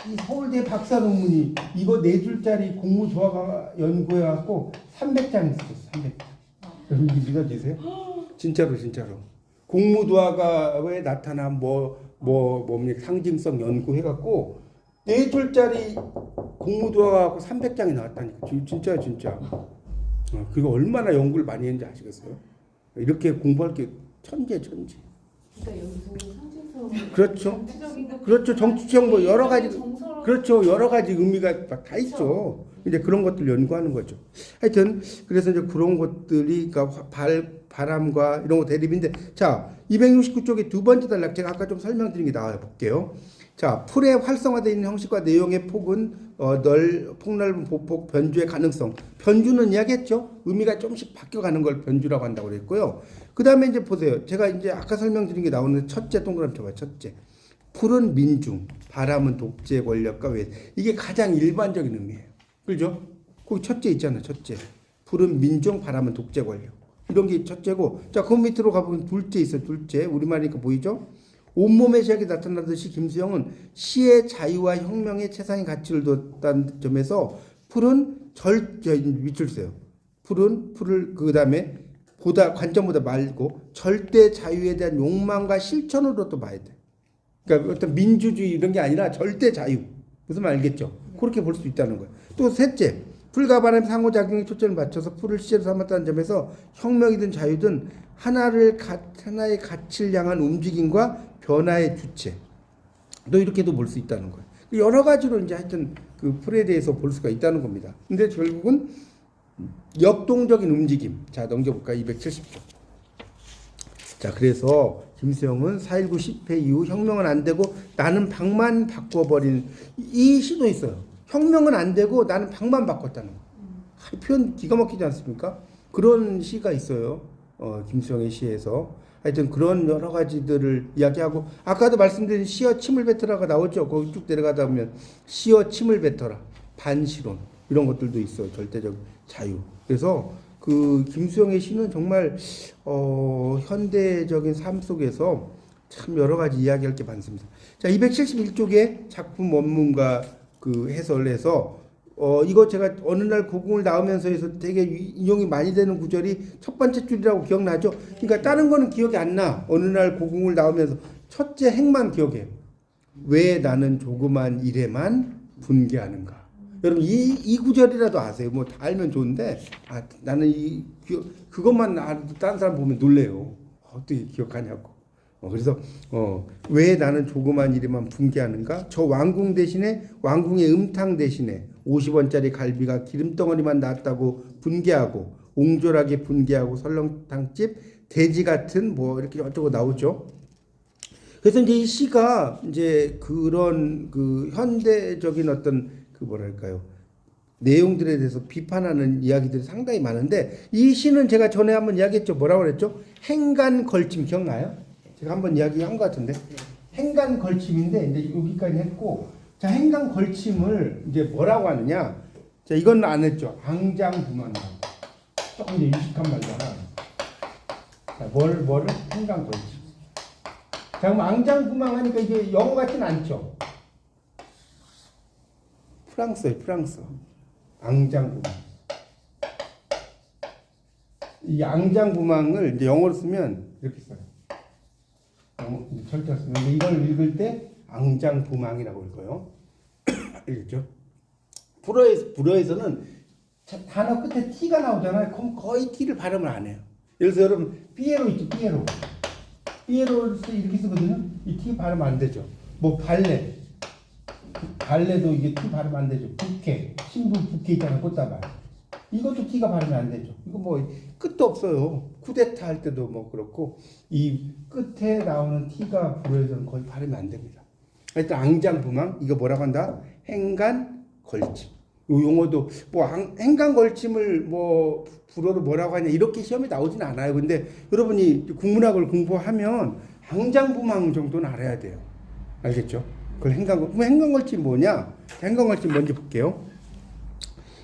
이 서울대 박사 논문이 이거 4줄짜리 공무도화가 연구해갖고 300장 있었어요. 300장. 여러분 이게 믿어지세요? 진짜로. 공무도화가에 나타난 뭡니까 상징성 연구해갖고 4줄짜리 공무도화가 300장이 나왔다니까. 진짜. 그리고 얼마나 연구를 많이 했는지 아시겠어요? 이렇게 공부할 게 천재. 그러니까 여기서 상징성 그렇죠. 정치적 뭐 여러 가지 그렇죠. 여러 가지 의미가 막 다 있죠. 이제 그런 것들 연구하는 거죠. 하여튼 그래서 이제 그런 것들이 그러니까 바람과 이런 거 대립인데 자, 269쪽에 두 번째 단락 제가 아까 좀 설명드린 게 나와요. 볼게요. 자, 풀에 활성화되어 있는 형식과 내용의 폭은 폭넓은 보폭, 변주의 가능성. 변주는 이야기했죠. 의미가 조금씩 바뀌어가는 걸 변주라고 한다고 그랬고요. 그 다음에 이제 보세요. 제가 이제 아까 설명드린 게 나오는 첫째 동그라미 쳐봐요. 첫째. 풀은 민중, 바람은 독재 권력과 외. 이게 가장 일반적인 의미예요. 그죠? 거기 첫째 있잖아요. 첫째. 풀은 민중, 바람은 독재 권력. 이런 게 첫째고. 자, 그 밑으로 가보면 둘째 있어요. 둘째. 우리말이니까 보이죠? 온몸의 시각이 나타나듯이 김수영은 시의 자유와 혁명의 최상의 가치를 뒀다는 점에서 풀은 밑줄 세요. 풀을 그 다음에 관점보다 말고 절대 자유에 대한 욕망과 실천으로 또 봐야 돼. 그러니까 어떤 민주주의 이런 게 아니라 절대 자유. 무슨 말 알겠죠? 그렇게 볼 수 있다는 거예요. 또 셋째, 풀과 바람의 상호작용에 초점을 맞춰서 풀을 시제로 삼았다는 점에서 혁명이든 자유든 하나의 가치를 향한 움직임과 변화의 주체. 또 이렇게도 볼 수 있다는 거예요. 여러 가지로 이제 하여튼 그 풀에 대해서 볼 수가 있다는 겁니다. 근데 결국은 역동적인 움직임. 자, 넘겨볼까요? 270조. 자, 그래서 김수영은 4.19 10회 이후 혁명은 안 되고 나는 방만 바꿔버린 이 시도 있어요. 혁명은 안 되고 나는 방만 바꿨다는 거. 표현 기가 막히지 않습니까? 그런 시가 있어요. 김수영의 시에서. 하여튼 그런 여러 가지들을 이야기하고 아까도 말씀드린 시어 침을 뱉어라가 나오죠. 거기 쭉 내려가다 보면 시어 침을 뱉어라. 반시론 이런 것들도 있어요. 절대적 자유. 그래서 그 김수영의 시는 정말 현대적인 삶 속에서 참 여러 가지 이야기할 게 많습니다. 자, 271쪽에 작품 원문과 그 해설에서 이거 제가 어느 날 고궁을 나오면서 해서 되게 인용이 많이 되는 구절이 첫 번째 줄이라고 기억나죠? 그러니까 다른 거는 기억이 안 나. 어느 날 고궁을 나오면서 첫째 행만 기억해요. 왜 나는 조그만 일에만 분개하는가? 여러분 이 구절이라도 아세요? 뭐 다 알면 좋은데 나는 그것만 알아도 다른 사람 보면 놀래요. 어떻게 기억하냐고. 그래서 왜 나는 조그만 일에만 분개하는가? 저 왕궁 대신에 왕궁의 음탕 대신에 50원짜리 갈비가 기름덩어리만 나왔다고 분개하고 옹졸하게 분개하고 설렁탕집 돼지 같은 뭐 이렇게 어쩌고 나오죠. 그래서 이제 이 시가 이제 그런 그 현대적인 어떤 그 뭐랄까요 내용들에 대해서 비판하는 이야기들이 상당히 많은데 이 시는 제가 전에 한번 이야기했죠. 뭐라고 그랬죠? 행간 걸침 기억나요? 제가 한번 이야기한 것 같은데 행간 걸침인데 이제 여기까지 했고 자 행간 걸침을 이제 뭐라고 하느냐? 자 이건 안 했죠. 앙장부만 조금 이제 유식한 말로 하나. 자 뭐를 행간 걸침. 자 그럼 앙장부망하니까 이게 영어 같진 않죠. 프랑스예요, 프랑스. 앙장부망. 이 앙장부망을 이제 영어로 쓰면 이렇게 써요. 절대 쓰면 근데 이걸 읽을 때 앙장부망이라고 읽어요. 알겠죠? 불어에서는 단어 끝에 T가 나오잖아요. 그럼 거의 T를 발음을 안 해요. 예를 들어서 여러분 피에로 있죠, 피에로. 피에로를 이렇게 쓰거든요. 이 T 발음 안 되죠. 뭐 발레도 이게 T 발음 안 되죠. 부케, 신부 부케 있잖아요. 꽃다발. 이것도 T가 발음이 안 되죠. 이거 뭐 끝도 없어요. 쿠데타 할 때도 뭐 그렇고 이 끝에 나오는 T가 불어에서는 거의 발음이 안 됩니다. 일단 앙장부망 이거 뭐라고 한다? 행간 걸침. 요 용어도 뭐 행간 걸침을 뭐 불어로 뭐라고 하냐 이렇게 시험에 나오진 않아요. 근데 여러분이 국문학을 공부하면 앙장부망 정도는 알아야 돼요. 알겠죠? 그걸 행간 걸침 뭐냐? 행간 걸침 뭔지 볼게요.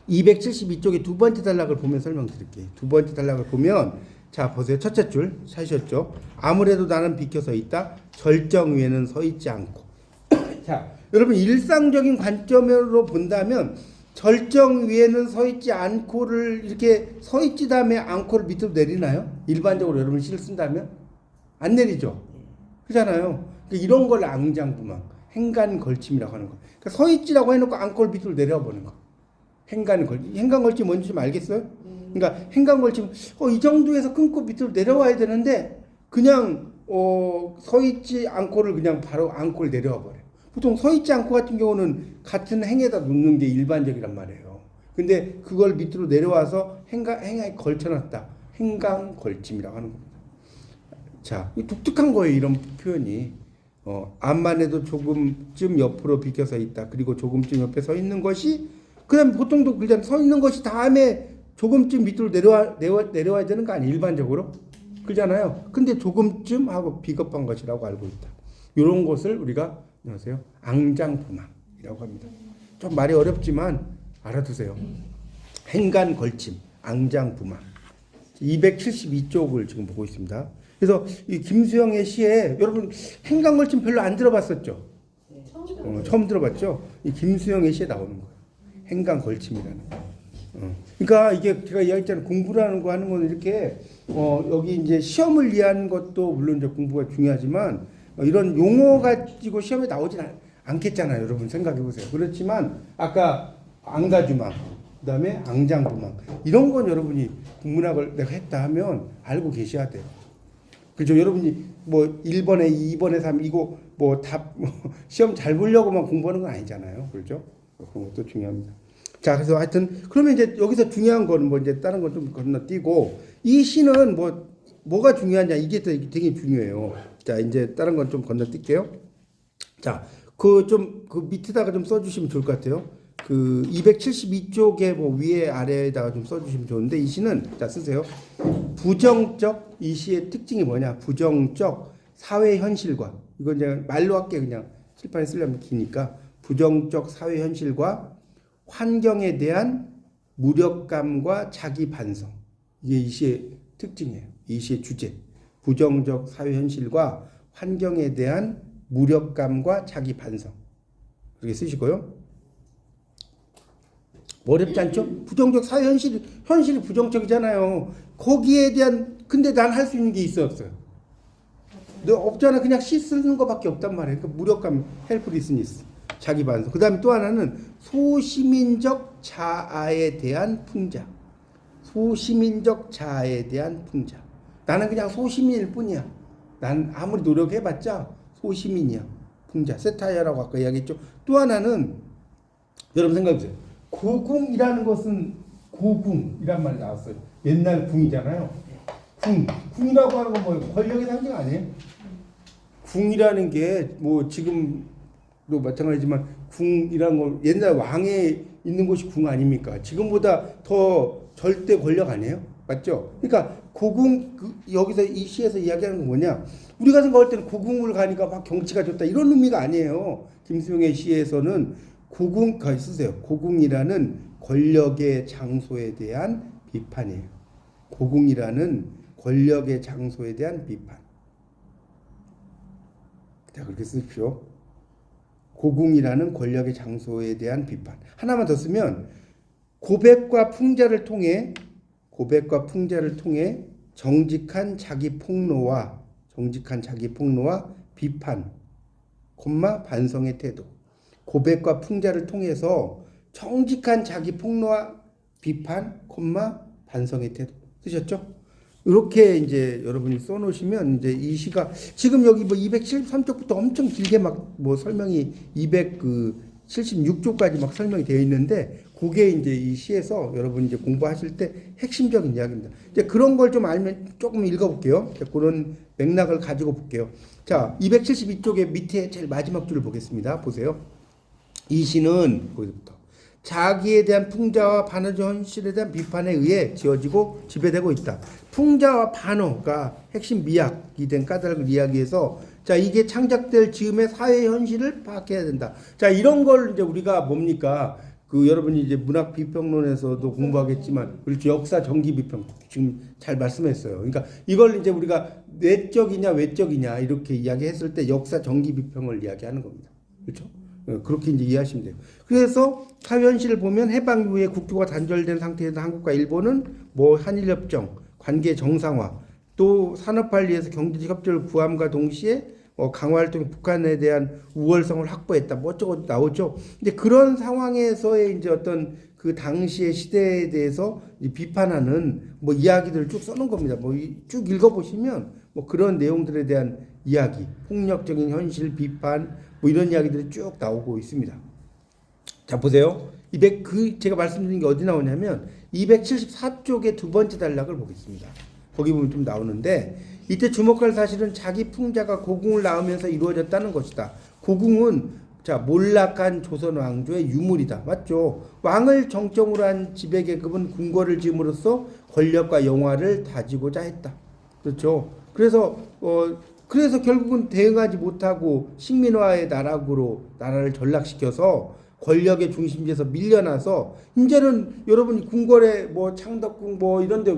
272쪽에 두 번째 단락을 보면 설명드릴게요. 두 번째 단락을 보면 자 보세요. 첫째 줄 찾으셨죠? 아무래도 나는 비켜 서 있다. 절정 위에는 서 있지 않고. 자 여러분 일상적인 관점으로 본다면 절정 위에는 서 있지 않고를 이렇게 서 있지 다음에 않고를 밑으로 내리나요? 일반적으로 여러분 시를 쓴다면 안 내리죠. 그렇잖아요. 이런 걸 앙장부망, 행간 걸침이라고 하는 거. 그러니까 서 있지라고 해놓고 않고를 밑으로 내려보는 거. 행간 걸침 뭔지 좀 알겠어요? 그러니까 행간 걸침 이 정도에서 끊고 밑으로 내려와야 되는데 그냥 서 있지 않고를 그냥 바로 않고를 내려와 버려요. 보통 서 있지 않고 같은 경우는 같은 행에다 놓는 게 일반적이란 말이에요. 근데 그걸 밑으로 내려와서 행에 걸쳐놨다. 행간 걸침이라고 하는 겁니다. 자, 독특한 거예요. 이런 표현이. 앞만 해도 조금쯤 옆으로 비켜서 있다. 그리고 조금쯤 옆에 서 있는 것이 그다음 보통도 그냥 서 있는 것이 다음에 조금쯤 밑으로 내려와야 되는 거 아니에요? 일반적으로. 그러잖아요. 근데 조금쯤 하고 비겁한 것이라고 알고 있다. 이런 것을 우리가 안녕하세요. 앙장부망이라고 합니다. 좀 말이 어렵지만 알아두세요. 행간 걸침, 앙장부망. 272쪽을 지금 보고 있습니다. 그래서 이 김수영의 시에 여러분 행간 걸침 별로 안 들어봤었죠? 처음 들어봤죠? 이 김수영의 시에 나오는 거예요. 행간 걸침이라는 거. 그러니까 이게 제가 이야기했잖아요. 공부라는 거 하는 건 이렇게 여기 이제 시험을 위한 것도 물론 이제 공부가 중요하지만 이런 용어 가지고 시험에 나오진 않겠잖아요. 여러분 생각해 보세요. 그렇지만 아까 앙가주망, 그다음에 앙장부망 이런 건 여러분이 국문학을 내가 했다 하면 알고 계셔야 돼요. 그죠? 여러분이 뭐 1번에 2번에 3 이거 뭐 답 시험 잘 보려고만 공부하는 건 아니잖아요. 그렇죠? 그런 것도 중요합니다. 자, 그래서 하여튼 그러면 이제 여기서 중요한 거는 뭐 이제 다른 건 좀 건너뛰고 이 시는 뭐가 중요하냐 이게 되게 중요해요. 자, 이제 다른 건 좀 건너뛸게요. 자, 그 밑에다가 좀 써주시면 좋을 것 같아요. 그 272쪽에 뭐 위에 아래에다가 좀 써주시면 좋은데 이 시는 자 쓰세요. 부정적 이 시의 특징이 뭐냐? 부정적 사회 현실과 이건 이제 말로 할게 그냥 칠판에 쓰려면 기니까 부정적 사회 현실과 환경에 대한 무력감과 자기 반성 이게 이 시의 특징이에요. 이 시의 주제 부정적 사회 현실과 환경에 대한 무력감과 자기 반성 그렇게 쓰시고요. 어렵지 않죠? 부정적 사회 현실이 부정적이잖아요. 거기에 대한 근데 난 할 수 있는 게 있어 없어요? 너 없잖아. 그냥 시 쓰는 거밖에 없단 말이에요. 그 무력감, 헬프리스니스. 자기 반성. 그다음에 또 하나는 소시민적 자아에 대한 풍자. 소시민적 자아에 대한 풍자. 나는 그냥 소시민일 뿐이야. 난 아무리 노력해봤자 소시민이야. 풍자. 세타이어라고 아까 이야기했죠. 또 하나는 여러분 생각해보세요. 고궁이라는 것은 고궁이란 말이 나왔어요. 옛날 궁이잖아요. 궁이라고 하는 건 뭐 권력의 상징 아니에요? 궁이라는 게 뭐 지금도 마찬가지지만 궁이라는 건 옛날 왕에 있는 곳이 궁 아닙니까? 지금보다 더 절대 권력 아니에요? 맞죠? 그러니까 고궁 여기서 이 시에서 이야기하는 건 뭐냐? 우리가 생각할 때는 고궁을 가니까 막 경치가 좋다 이런 의미가 아니에요. 김수영의 시에서는 고궁 쓰세요. 고궁이라는 권력의 장소에 대한 비판이에요. 고궁이라는 권력의 장소에 대한 비판. 자, 그렇게 쓰십시오. 고궁이라는 권력의 장소에 대한 비판. 하나만 더 쓰면 고백과 풍자를 통해 정직한 자기 폭로와 비판, 반성의 태도. 고백과 풍자를 통해서 정직한 자기 폭로와 비판, 반성의 태도. 쓰셨죠? 이렇게 이제 여러분이 써놓으시면 이제 이 시가 지금 여기 뭐 273쪽부터 엄청 길게 막 뭐 설명이 276쪽까지 막 설명이 되어 있는데 그게 이제 이 시에서 여러분이 이제 공부하실 때 핵심적인 이야기입니다. 이제 그런 걸 좀 알면 조금 읽어볼게요. 그런 맥락을 가지고 볼게요. 자, 272쪽의 밑에 제일 마지막 줄을 보겠습니다. 보세요. 이 시는 거기부터 자기에 대한 풍자와 반어적 현실에 대한 비판에 의해 지어지고 지배되고 있다. 풍자와 반어가 핵심 미학이 된 까닭을 이야기해서 자 이게 창작될 즈음의 사회 현실을 파악해야 된다. 자 이런 걸 이제 우리가 뭡니까? 여러분이 이제 문학 비평론에서도 공부하겠지만 그렇죠. 역사 전기 비평 지금 잘 말씀했어요. 그러니까 이걸 이제 우리가 내적이냐 외적이냐 이렇게 이야기했을 때 역사 전기 비평을 이야기하는 겁니다. 그렇죠? 그렇게 이제 이해하시면 돼요. 그래서 사회 현실을 보면 해방 이후에 국교가 단절된 상태에서 한국과 일본은 뭐 한일협정, 관계 정상화, 또 산업화를 위해서 경제적 협조를 구함과 동시에 강화를 통해 북한에 대한 우월성을 확보했다. 뭐 어쩌고 나오죠. 근데 그런 상황에서의 이제 어떤 그 당시의 시대에 대해서 비판하는 뭐 이야기들을 쭉 써놓은 겁니다. 뭐 쭉 읽어보시면 뭐 그런 내용들에 대한 이야기, 폭력적인 현실 비판, 뭐 이런 이야기들이 쭉 나오고 있습니다. 자 보세요. 제가 말씀드린 게 어디 나오냐면 274쪽의 두 번째 단락을 보겠습니다. 거기 보면 좀 나오는데 이때 주목할 사실은 자기 풍자가 고궁을 낳으면서 이루어졌다는 것이다. 고궁은 자 몰락한 조선 왕조의 유물이다. 맞죠? 왕을 정점으로 한 지배계급은 궁궐을 지음으로써 권력과 영화를 다지고자 했다. 그렇죠? 그래서 결국은 대응하지 못하고 식민화의 나라를 전락시켜서 권력의 중심지에서 밀려나서 이제는 여러분이 궁궐에 뭐 창덕궁 뭐 이런데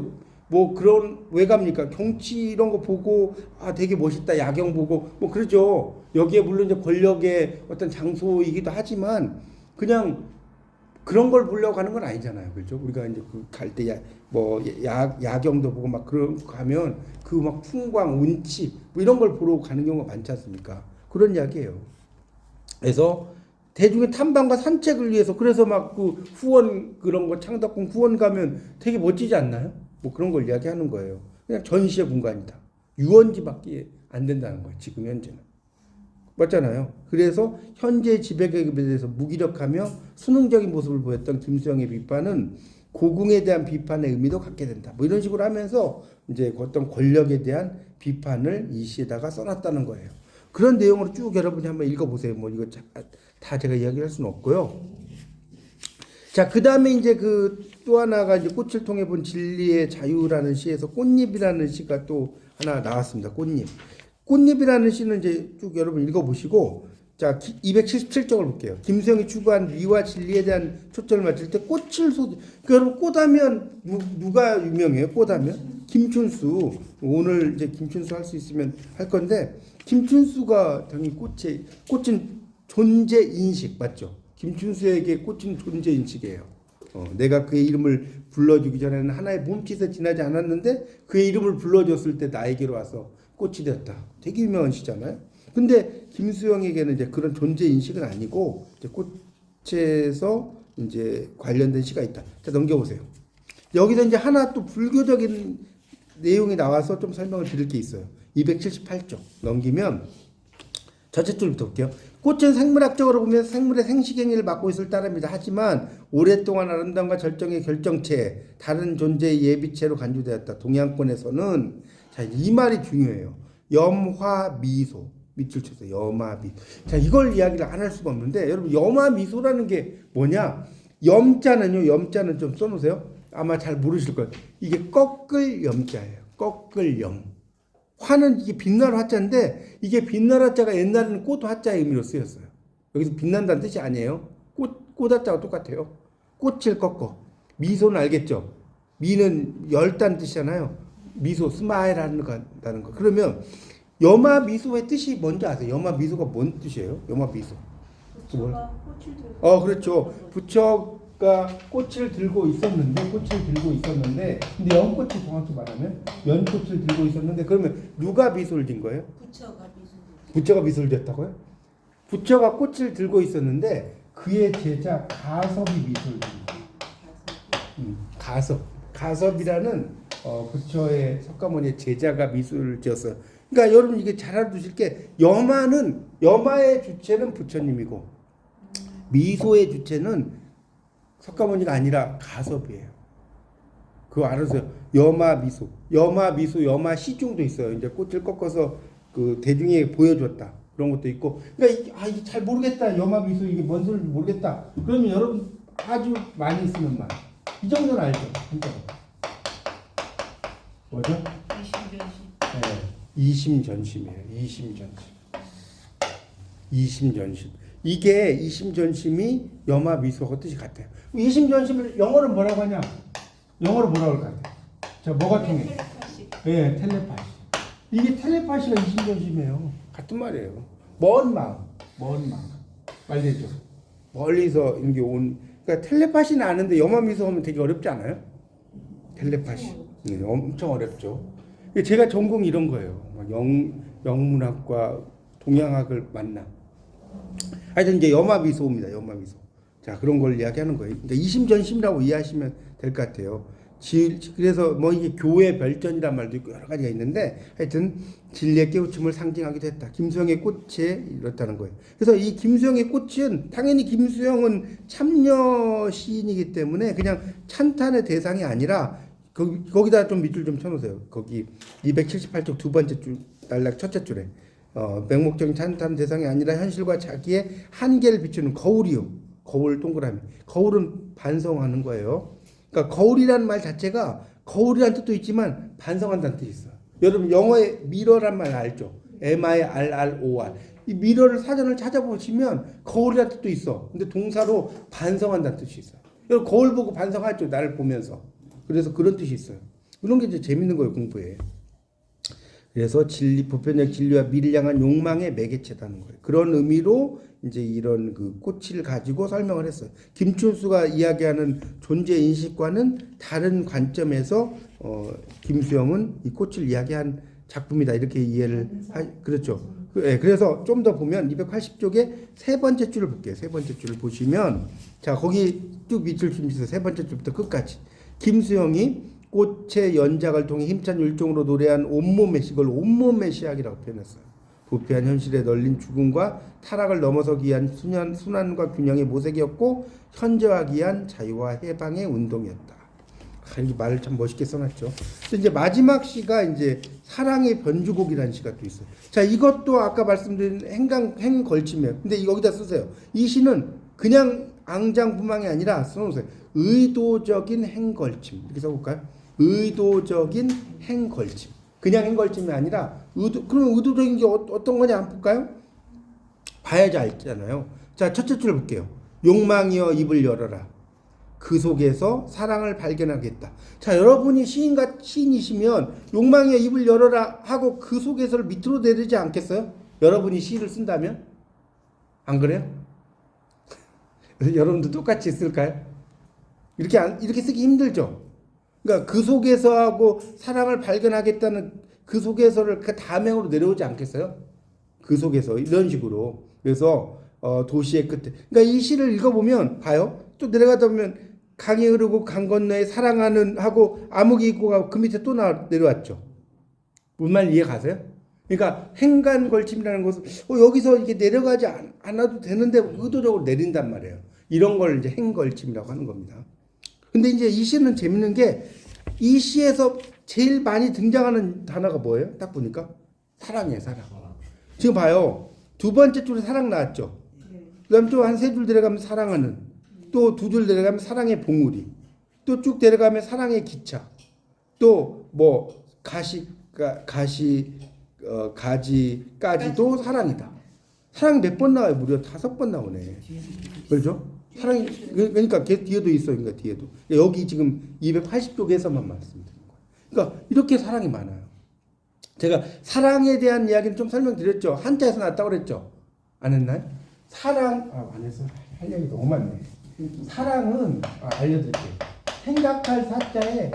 뭐 그런 왜 갑니까? 경치 이런 거 보고 되게 멋있다 야경 보고 뭐 그러죠. 여기에 물론 이제 권력의 어떤 장소이기도 하지만 그냥 그런 걸 보려고 가는 건 아니잖아요. 그렇죠? 우리가 이제 갈 때 야경도 보고 막 그런 거 가면 그 막 풍광, 운치 뭐 이런 걸 보러 가는 경우가 많지 않습니까? 그런 이야기예요. 그래서 대중의 탐방과 산책을 위해서 그래서 막 그 후원 그런 거 창덕궁 후원 가면 되게 멋지지 않나요? 뭐 그런 걸 이야기하는 거예요. 그냥 전시의 공간이다. 유원지밖에 안 된다는 거예요. 지금 현재는. 맞잖아요. 그래서 현재 지배계급에 대해서 무기력하며 수능적인 모습을 보였던 김수영의 비판은 고궁에 대한 비판의 의미도 갖게 된다. 뭐 이런 식으로 하면서 이제 어떤 권력에 대한 비판을 이 시에다가 써놨다는 거예요. 그런 내용으로 쭉 여러분이 한번 읽어보세요. 뭐 이거 다 제가 이야기할 수는 없고요. 자, 그 다음에 이제 또 하나가 이제 꽃을 통해 본 진리의 자유라는 시에서 꽃잎이라는 시가 또 하나 나왔습니다. 꽃잎. 꽃잎이라는 시는 이제 쭉 여러분 읽어보시고, 자, 277쪽을 볼게요. 김수영이 추구한 미와 진리에 대한 초점을 맞출 때 여러분 꽃하면 누가 유명해요? 꽃하면? 김춘수. 오늘 이제 김춘수 할 수 있으면 할 건데, 김춘수가 당연히 꽃은 존재 인식, 맞죠? 김춘수에게 꽃은 존재 인식이에요. 내가 그의 이름을 불러주기 전에는 하나의 몸짓에 지나지 않았는데 그의 이름을 불러줬을 때 나에게로 와서 꽃이 되었다. 되게 유명한 시잖아요. 근데 김수영에게는 이제 그런 존재 인식은 아니고 이제 꽃에서 이제 관련된 시가 있다. 자, 넘겨보세요. 여기서 이제 하나 또 불교적인 내용이 나와서 좀 설명을 드릴 게 있어요. 278쪽 넘기면 전체 줄부터 볼게요. 꽃은 생물학적으로 보면 생물의 생식행위를 맡고 있을 따름이다. 하지만 오랫동안 아름다움과 절정의 결정체, 다른 존재의 예비체로 간주되었다. 동양권에서는 자, 이 말이 중요해요. 염화미소, 밑줄 쳐서 염화미. 자, 이걸 이야기를 안 할 수가 없는데 여러분 염화미소라는 게 뭐냐? 염자는 좀 써놓으세요. 아마 잘 모르실 거예요. 이게 꺾을 염자예요. 꺾을 염. 화는 이게 빛날 화자인데 이게 빛날 화자가 옛날에는 꽃 화자의 의미로 쓰였어요. 여기서 빛난다는 뜻이 아니에요. 꽃 화자와 똑같아요. 꽃을 꺾어. 미소는 알겠죠? 미는 열다는 뜻이잖아요. 미소, 스마일 한다는 거. 그러면 염화미소의 뜻이 뭔지 아세요? 염화미소가 뭔 뜻이에요? 염화미소. 부처가 꽃을 들고 그렇죠. 부처가 꽃을 들고 있었는데, 근데 연꽃이 정확히 말하면 연꽃을 들고 있었는데, 그러면 누가 미소를 진 거예요? 부처가 미소를 졌다고요? 부처가 꽃을 들고 있었는데 그의 제자 가섭이 미소를 진 거예요. 가섭이라는 부처의 석가모니의 제자가 미소를 지었어요. 그러니까 여러분 이게 잘 알아두실 게 염화의 주체는 부처님이고 미소의 주체는 석가모니가 아니라 가섭이에요. 그거 알아서요. 염화미소, 염화시중도 있어요. 이제 꽃을 꺾어서 그 대중에게 보여줬다. 그런 것도 있고. 그러니까 이게 잘 모르겠다. 염화미소 이게 뭔 소리인지 모르겠다. 그러면 여러분 아주 많이 쓰는 말. 이 정도는 알죠. 진짜로. 뭐죠? 이심전심이에요. 이심전심. 이게 이심전심이 염화미소하고 뜻이 같아요. 이심전심을 영어로 뭐라고 하냐? 영어로 뭐라고 할 것 같아요? 자, 뭐가 통해? 텔레파시. 이게 텔레파시가 이심전심이에요. 같은 말이에요. 먼 마음. 말되죠. 멀리서 이게 그러니까 텔레파시는 아는데 염화미소 하면 되게 어렵지 않아요? 텔레파시. 네, 엄청 어렵죠. 제가 전공이 이런 거예요. 영문학과 동양학을 만나. 하여튼 이제 염화미소입니다. 염화미소. 자, 그런 걸 이야기하는 거예요. 그러니까 이심전심이라고 이해하시면 될 것 같아요. 그래서 뭐 이게 교회 별전이란 말도 있고 여러 가지가 있는데 하여튼 진리의 깨우침을 상징하기도 했다. 김수영의 꽃에 이렇다는 거예요. 그래서 이 김수영의 꽃은 당연히 김수영은 참여 시인이기 때문에 그냥 찬탄의 대상이 아니라 거기다 좀 밑줄 좀 쳐놓으세요. 거기 278쪽 두 번째 줄 단락 첫째 줄에 맹목적인 찬탄 대상이 아니라 현실과 자기의 한계를 비추는 거울이요. 거울 동그라미. 거울은 반성하는 거예요. 그러니까 거울이라는 말 자체가 거울이라는 뜻도 있지만 반성한다는 뜻이 있어요. 여러분 영어에 미러란 말 알죠? MIRROR. 이 미러를 사전을 찾아보시면 거울이라는 뜻도 있어. 근데 동사로 반성한다는 뜻이 있어요. 여러분 거울 보고 반성하죠. 나를 보면서. 그래서 그런 뜻이 있어요. 그런 게 이제 재밌는 거예요, 공부에. 그래서 보편적 진리와 미를 향한 욕망의 매개체다는 거예요. 그런 의미로 이제 이런 그 꽃을 가지고 설명을 했어요. 김춘수가 이야기하는 존재 인식과는 다른 관점에서 김수영은 이 꽃을 이야기한 작품이다. 이렇게 이해를 그렇죠. 그래서 좀 더 보면 280쪽에 세 번째 줄을 볼게요. 세 번째 줄을 보시면 자, 거기 쭉 밑줄 치면서 세 번째 줄부터 끝까지 김수영이 꽃의 연작을 통해 힘찬 율동으로 노래한 온몸의 시걸 온몸의 시학이라고 표현했어요. 부패한 현실에 널린 죽음과 타락을 넘어서기 위한 순환과 균형의 모색이었고 현재화하기 위한 자유와 해방의 운동이었다. 이 말을 참 멋있게 써놨죠. 이제 마지막 시가 이제 사랑의 변주곡이라는 시가 또 있어요. 자, 이것도 아까 말씀드린 행걸침이에요. 근데 여기다 쓰세요. 이 시는 그냥 앙장부망이 아니라 써놓으세요. 의도적인 행걸침. 이렇게 써볼까요? 의도적인 행걸침. 그냥 행걸침이 아니라 그럼 의도적인 게 어떤 거냐 한번 볼까요? 봐야지 알잖아요. 자, 첫째 줄 볼게요. 욕망이여 입을 열어라. 그 속에서 사랑을 발견하겠다. 자, 여러분이 시인이시면 욕망이여 입을 열어라 하고 그 속에서를 밑으로 내리지 않겠어요? 여러분이 시를 쓴다면? 안 그래요? 여러분도 똑같이 쓸까요? 이렇게 쓰기 힘들죠? 그러니까 그 속에서 하고 사랑을 발견하겠다는 그 속에서를 그 다음행으로 내려오지 않겠어요? 그 속에서 이런 식으로. 그래서 도시의 끝에. 그러니까 이 시를 읽어보면 봐요. 또 내려가다 보면 강이 흐르고 강 건너에 사랑하는 하고 암흑이 있고 가고 그 밑에 또 내려왔죠. 무슨 말 이해 가세요? 그러니까 행간걸침이라는 것은 여기서 이렇게 내려가지 않아도 되는데 의도적으로 내린단 말이에요. 이런 걸 이제 행걸침이라고 하는 겁니다. 근데 이제 이 시는 재밌는 게 이 시에서 제일 많이 등장하는 단어가 뭐예요? 딱 보니까 사랑이에요, 사랑. 지금 봐요. 두 번째 줄에 사랑 나왔죠. 그다음 또 한 세 줄 내려가면 사랑하는, 또 두 줄 내려가면 사랑의 봉우리, 또 쭉 내려가면 사랑의 기차, 또 뭐 가지까지도 사랑이다. 사랑이 몇 번 나와요? 무려 5번 나오네. 그렇죠? 사랑이 그러니까 걔 뒤에도 있어. 그러니까 뒤에도 여기 지금 280쪽에서만 말씀드린 거예요. 그러니까 이렇게 사랑이 많아요. 제가 사랑에 대한 이야기는 좀 설명드렸죠. 한자에서 나왔다고 그랬죠. 안 했나요? 안 했어. 할 얘기 너무 많네. 사랑은 알려드릴게요. 생각할 사자에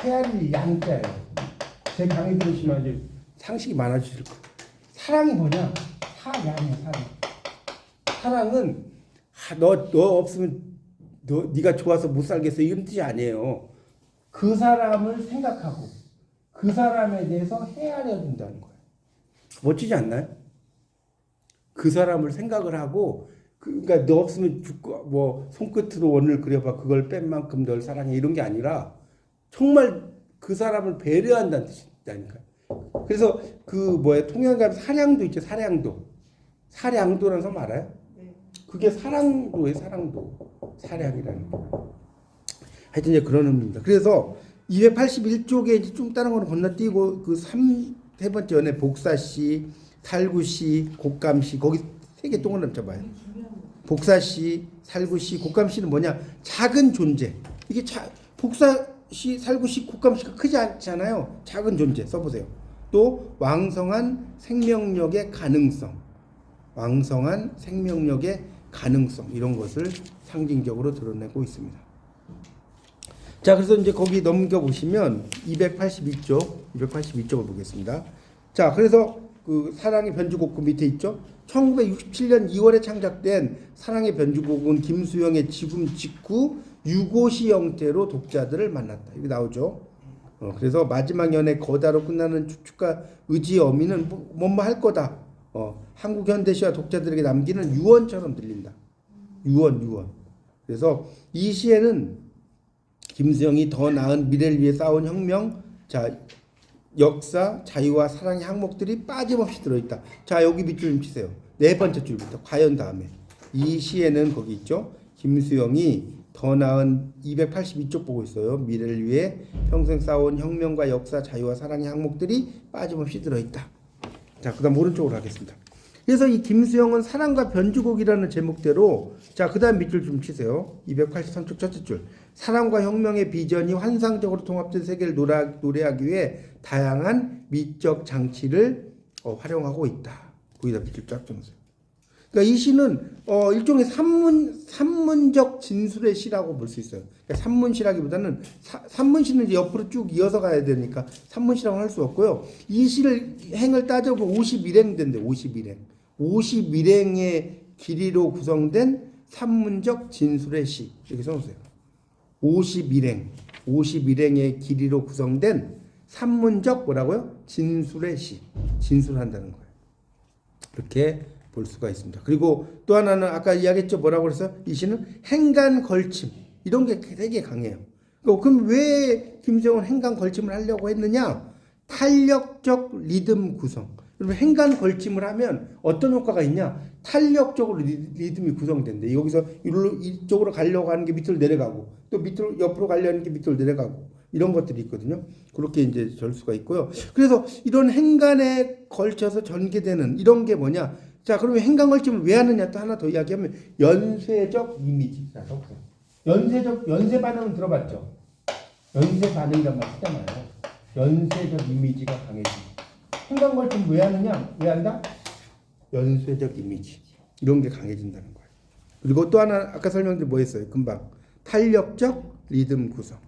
헤아릴 양자예요. 제 강의 들으시면 아주 상식이 많아지실 거예요. 사랑이 뭐냐? 사랑이야, 사랑. 사랑은 너 없으면 네가 좋아서 못 살겠어 이런 뜻이 아니에요. 그 사람을 생각하고 그 사람에 대해서 헤아려 준다는 거예요. 멋지지 않나요? 그 사람을 생각을 하고 그러니까 너 없으면 죽고 뭐 손끝으로 원을 그려봐 그걸 뺀 만큼 널 사랑해 이런 게 아니라 정말 그 사람을 배려한다는 뜻이니까요. 그래서 통영 가면 사량도 있죠. 사량도라는 섬 알아요? 그게 사랑도예요, 사랑도. 사량이라는 거. 하여튼 이제 그런 의미입니다. 그래서 281쪽에 이제 좀 다른 거는 건너뛰고 세 번째 연애 복사시, 살구시, 곡감시 거기 세 개 동그라미 쳐봐요. 복사시, 살구시, 곡감시는 뭐냐? 작은 존재. 이게 복사시, 살구시, 곡감시가 크지 않잖아요. 작은 존재 써보세요. 또 왕성한 생명력의 가능성. 왕성한 생명력의 가능성 이런 것을 상징적으로 드러내고 있습니다. 자, 그래서 이제 거기 넘겨 보시면 282쪽을 보겠습니다. 자, 그래서 그 사랑의 변주곡 밑에 있죠. 1967년 2월에 창작된 사랑의 변주곡은 김수영의 지금 직후 유고시 형태로 독자들을 만났다. 이게 나오죠. 그래서 마지막 연애 거다로 끝나는 축축과 의지의 어미는 뭐뭐 할 거다. 한국 현대시와 독자들에게 남기는 유언처럼 들린다. 유언. 그래서 이 시에는 김수영이 더 나은 미래를 위해 싸운 혁명, 역사, 자유와 사랑의 항목들이 빠짐없이 들어있다. 자, 여기 밑줄 좀 치세요. 네 번째 줄부터 과연 다음에 이 시에는 거기 있죠. 김수영이 더 나은 282쪽 보고 있어요. 미래를 위해 평생 싸운 혁명과 역사, 자유와 사랑의 항목들이 빠짐없이 들어있다. 자, 그 다음 오른쪽으로 하겠습니다. 그래서 이 김수영은 사랑과 변주곡이라는 제목대로 자, 그 다음 밑줄 좀 치세요. 283쪽 첫째 줄. 사랑과 혁명의 비전이 환상적으로 통합된 세계를 노래하기 위해 다양한 미적 장치를 활용하고 있다. 거기다 밑줄 쫙 쳐놓으세요. 그러니까 이 시는 일종의 산문적 진술의 시라고 볼 수 있어요. 그러니까 산문시라기보다는 산문시는 이제 옆으로 쭉 이어서 가야 되니까 산문시라고 할 수 없고요. 이 시를 행을 따져보면 51행 된대. 51행의 길이로 구성된 산문적 진술의 시. 이렇게 써놓으세요. 51행의 길이로 구성된 산문적 뭐라고요? 진술의 시. 진술한다는 거예요. 이렇게 볼 수가 있습니다. 그리고 또 하나는 아까 이야기했죠. 뭐라고 그래서 이 시는 행간 걸침 이런 게 되게 강해요. 그럼 왜 김수영은 행간 걸침을 하려고 했느냐? 탄력적 리듬 구성. 그러면 행간 걸침을 하면 어떤 효과가 있냐? 탄력적으로 리듬이 구성된대. 여기서 이쪽으로 가려고 하는 게 밑으로 내려가고 또 밑으로 옆으로 가려는 게 밑으로 내려가고 이런 것들이 있거든요. 그렇게 이제 절 수가 있고요. 그래서 이런 행간에 걸쳐서 전개되는 이런 게 뭐냐? 자, 그러면 행간 걸침을 왜 하느냐? 또 하나 더 이야기하면 연쇄적 이미지. 자, 보세요. 연쇄 반응은 들어봤죠? 연쇄 반응이란 말 쓰잖아요. 연쇄적 이미지가 강해집니다. 행간 걸침 왜 하느냐? 왜 한다? 연쇄적 이미지. 이런 게 강해진다는 거예요. 그리고 또 하나 아까 설명드린 뭐 했어요? 금방 탄력적 리듬 구성.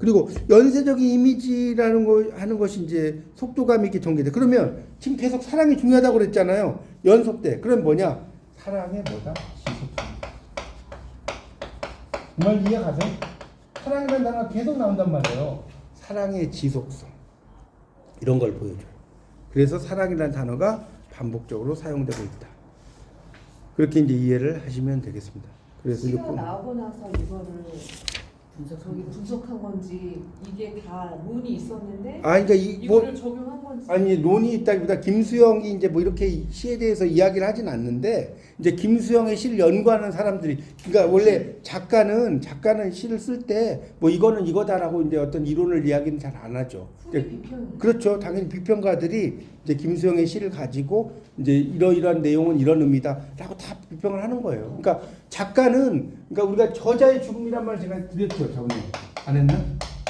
그리고 연쇄적인 이미지라는 거 하는 것이 이제 속도감 있게 전개돼. 그러면 지금 계속 사랑이 중요하다고 그랬잖아요. 연속돼. 그럼 뭐냐? 사랑의 뭐다? 지속성. 그 말 이해가세요? 사랑이라는 단어가 계속 나온단 말이에요. 사랑의 지속성. 이런 걸 보여줘요. 그래서 사랑이라는 단어가 반복적으로 사용되고 있다. 그렇게 이제 이해를 하시면 되겠습니다. 그래서 시가 나오고 나서 이거를 저기 분석한 건지 이게 다 논이 있었는데 그러니까 이거를 적용한 건지 아니 논이 있다기보다 김수영이 이제 뭐 이렇게 시에 대해서 이야기를 하진 않는데 이제 김수영의 시를 연구하는 사람들이 그러니까 원래 작가는 시를 쓸 때 뭐 이거는 이거다라고 이제 어떤 이론을 이야기는 잘 안 하죠. 후대 비평 그렇죠. 당연히 비평가들이 이제 김수영의 시를 가지고 이제 이러이러한 내용은 이런 의미다라고 다 비평을 하는 거예요. 그러니까 작가는 그러니까 우리가 저자의 죽음이란 말 제가 드렸죠. 저번에 안 했나?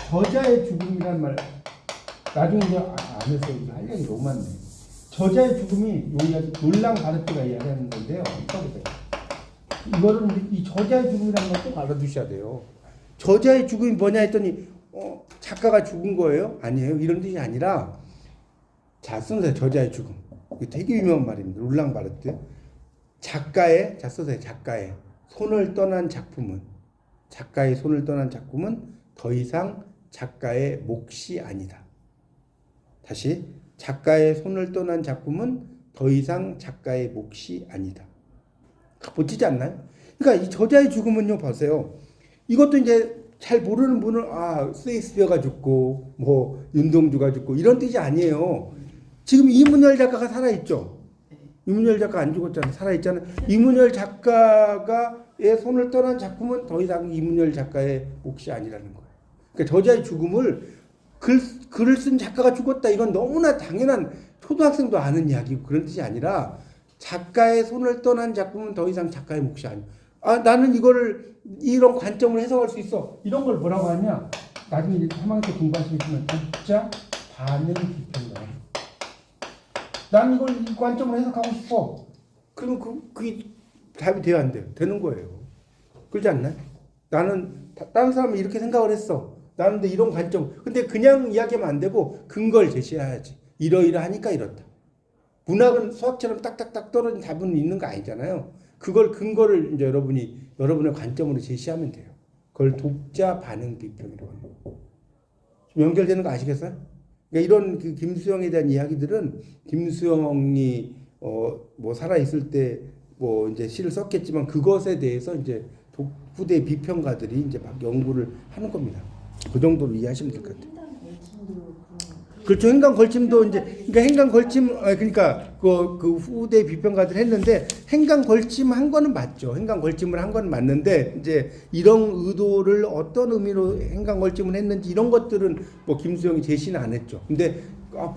저자의 죽음이란 말 나중에 이제 안 했어요. 이거 할 얘기 너무 많네. 저자의 죽음이 여기 놀랑 바르트가 이야기하는 건데요. 읽어보세요. 이거는 이 저자의 죽음이라는 걸 꼭 알아두셔야 돼요. 저자의 죽음이 뭐냐 했더니 작가가 죽은 거예요? 아니에요. 이런 뜻이 아니라 자 쓰세요. 저자의 죽음. 이거 되게 유명한 말입니다. 놀랑 바르트. 작가의 자 쓰세요. 작가의 손을 떠난 작품은 더 이상 작가의 몫이 아니다. 다시 작가의 손을 떠난 작품은 더 이상 작가의 몫이 아니다. 멋지지 않나요? 그러니까 이 저자의 죽음은요, 보세요. 이것도 이제 잘 모르는 분은 셰익스피어가 죽고 뭐 윤동주가 죽고 이런 뜻이 아니에요. 지금 이문열 작가가 살아있죠. 이문열 작가 안 죽었잖아요. 살아있잖아요. 이문열 작가의 손을 떠난 작품은 더 이상 이문열 작가의 몫이 아니라는 거예요. 그러니까 저자의 죽음을 글을 쓴 작가가 죽었다. 이건 너무나 당연한 초등학생도 아는 이야기고 그런 뜻이 아니라 작가의 손을 떠난 작품은 더 이상 작가의 몫이 아니야. 나는 이거를 이런 관점을 해석할 수 있어. 이런 걸 뭐라고 하냐? 나중에 이제 3학년 때 공부하시면 독자 반응 비평가. 난 이걸 이 관점으로 해석하고 싶어. 그러면 그게 답이 돼야 안 돼요? 되는 거예요. 그렇지 않나요? 나는 다른 사람은 이렇게 생각을 했어. 나는 근데 이런 관점. 근데 그냥 이야기하면 안 되고 근거를 제시해야지. 이러이러하니까 이렇다. 문학은 수학처럼 딱딱딱 떨어진 답은 있는 거 아니잖아요. 그걸 근거를 이제 여러분의 관점으로 제시하면 돼요. 그걸 독자 반응 비평이라고 합니다. 좀 연결되는 거 아시겠어요? 그러니까 이런 그 김수영에 대한 이야기들은 김수영이 뭐 살아 있을 때 뭐 이제 시를 썼겠지만 그것에 대해서 이제 후대 비평가들이 이제 막 연구를 하는 겁니다. 그 정도로 이해하시면 될 것 같아요. 그렇죠. 행간 걸침도 이제 그러니까 행간 걸침 그러니까 그 후대 비평가들 했는데 행간 걸침 한 거는 맞죠. 행간 걸침을 한 건 맞는데 이제 이런 의도를 어떤 의미로 행간 걸침을 했는지 이런 것들은 뭐 김수영이 제시는 안 했죠. 근데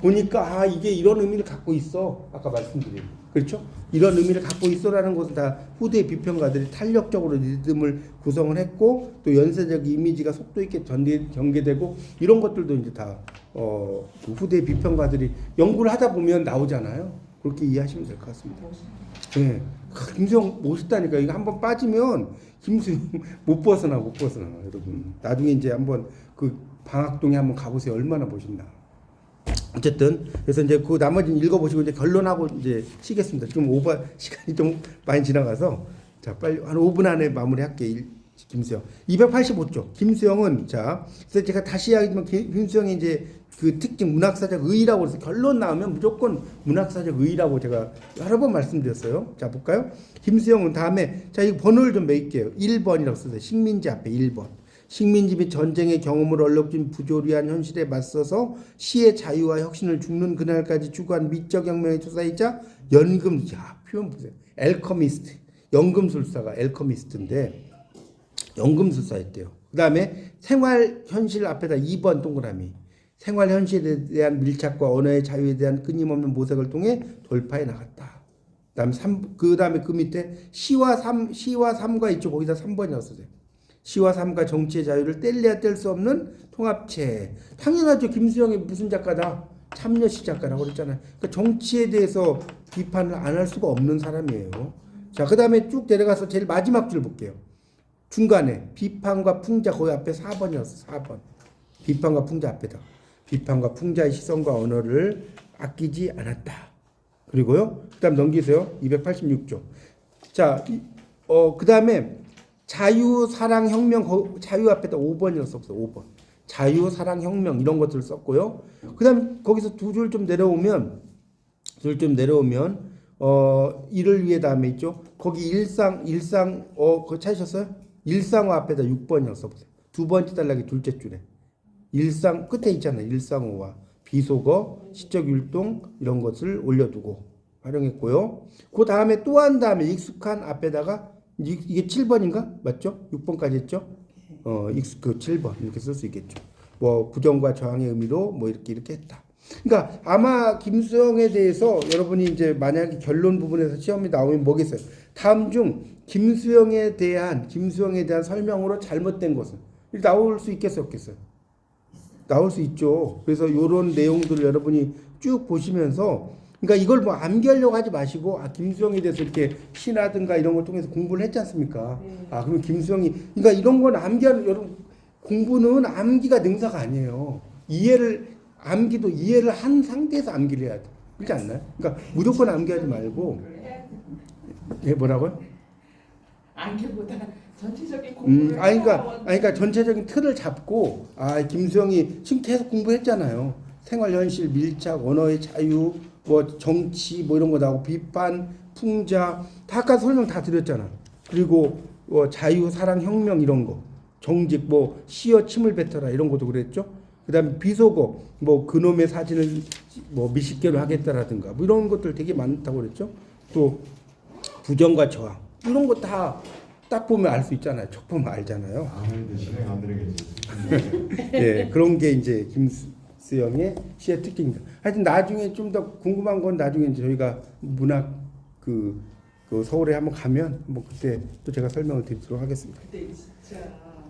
보니까 이게 이런 의미를 갖고 있어. 아까 말씀드린 그렇죠. 이런 의미를 갖고 있어라는 것은 다 후대 비평가들이 탄력적으로 리듬을 구성을 했고 또 연쇄적 이미지가 속도 있게 전개되고 이런 것들도 이제 다 그 후대 비평가들이 연구를 하다 보면 나오잖아요. 그렇게 이해하시면 될 것 같습니다. 네. 김수영 멋있다니까. 이거 한번 빠지면 김수영 못 벗어나 여러분. 나중에 이제 한번 그 방학동에 한번 가보세요. 얼마나 멋있나. 어쨌든 그래서 이제 그 나머지는 읽어보시고 이제 결론하고 이제 쉬겠습니다. 좀 시간이 좀 많이 지나가서 자 빨리 한 5분 안에 마무리할게. 김수영 285쪽 김수영은 자 그래서 제가 다시 이야기하지만 김수영이 이제 그 특징 문학사적 의의라고 해서 결론 나오면 무조건 문학사적 의의라고 제가 여러 번 말씀드렸어요. 자 볼까요? 김수영은 다음에 자 이 번호를 좀 매길게요. 1번이라고 써서 식민지 앞에 1번. 식민지 및 전쟁의 경험을 얼룩진 부조리한 현실에 맞서서 시의 자유와 혁신을 죽는 그날까지 추구한 미적 혁명의 투사이자 표현 보세요. 엘커미스트 연금술사가 엘커미스트인데 연금술사였대요. 그 다음에 생활 현실 앞에다 2번 동그라미 생활 현실에 대한 밀착과 언어의 자유에 대한 끊임없는 모색을 통해 돌파해 나갔다. 그 다음에 그 밑에 시와 삶과 있죠. 거기다 3번이라고 쓰세요. 시와 삶과 정치의 자유를 뗄래야 뗄 수 없는 통합체. 당연하죠. 김수영이 무슨 작가다? 참여시 작가라고 그랬잖아요. 그러니까 정치에 대해서 비판을 안 할 수가 없는 사람이에요. 자, 그 다음에 쭉 내려가서 제일 마지막 줄 볼게요. 중간에 비판과 풍자 거기 앞에 4번이었어. 4번. 비판과 풍자 앞에다. 비판과 풍자의 시선과 언어를 아끼지 않았다. 그리고요. 그다음 넘기세요. 286조. 자, 그다음에 자유, 사랑, 혁명, 자유 앞에다 5번이라고 썼어요. 5번. 자유, 사랑, 혁명 이런 것들을 썼고요. 그다음 거기서 두 줄 좀 내려오면 이를 위해 다음에 있죠. 거기 일상 그거 찾으셨어요? 일상어 앞에다 6번이라고 써보세요. 두 번째 단락의 둘째 줄에 일상 끝에 있잖아요. 일상어와 비속어, 시적 율동 이런 것을 올려두고 활용했고요. 그 다음에 또 한 다음에 익숙한 앞에다가 이게 7번인가? 맞죠? 6번까지 했죠? 그 7번 이렇게 쓸 수 있겠죠. 뭐 부정과 저항의 의미로 뭐 이렇게 했다. 그러니까 아마 김수영에 대해서 여러분이 이제 만약에 결론 부분에서 시험이 나오면 뭐겠어요? 다음 중 김수영에 대한 설명으로 잘못된 것은 나올 수 있겠어요, 없겠어요? 나올 수 있죠. 그래서 이런 내용들을 여러분이 쭉 보시면서 그러니까 이걸 뭐 암기하려고 하지 마시고 김수영에 대해서 이렇게 시나든가 이런 걸 통해서 공부를 했지 않습니까? 그럼 김수영이 그러니까 이런 건 암기하는 여러분 공부는 암기가 능사가 아니에요. 암기도 이해를 한 상태에서 암기를 해야 돼. 그렇지 않나요? 그러니까 무조건 암기하지 말고 뭐라고요? 암기보다 전체적인 공부를 그러니까 전체적인 틀을 잡고 김수영이 지금 계속 공부했잖아요. 생활 현실, 밀착, 언어의 자유, 뭐 정치 뭐 이런 거 나오고 비판, 풍자 다 아까 설명 다 드렸잖아. 그리고 자유, 사랑, 혁명 이런 거, 정직 뭐 시어 침을 뱉어라 이런 것도 그랬죠. 그다음에 비속어 뭐 그놈의 사진을 뭐 미식개로 하겠다라든가 뭐 이런 것들 되게 많다고 그랬죠. 또 부정과 저항 이런 거 다 딱 보면 알 수 있잖아요. 척 보면 알잖아요. 아무래도 실행 안 되겠지. 예, 그런 게 이제 김수영의 시의 특징입니다. 하여튼 나중에 좀 더 궁금한 건 나중에 이제 저희가 문학 그 서울에 한번 가면 뭐 그때 또 제가 설명을 드리도록 하겠습니다. 그때 진짜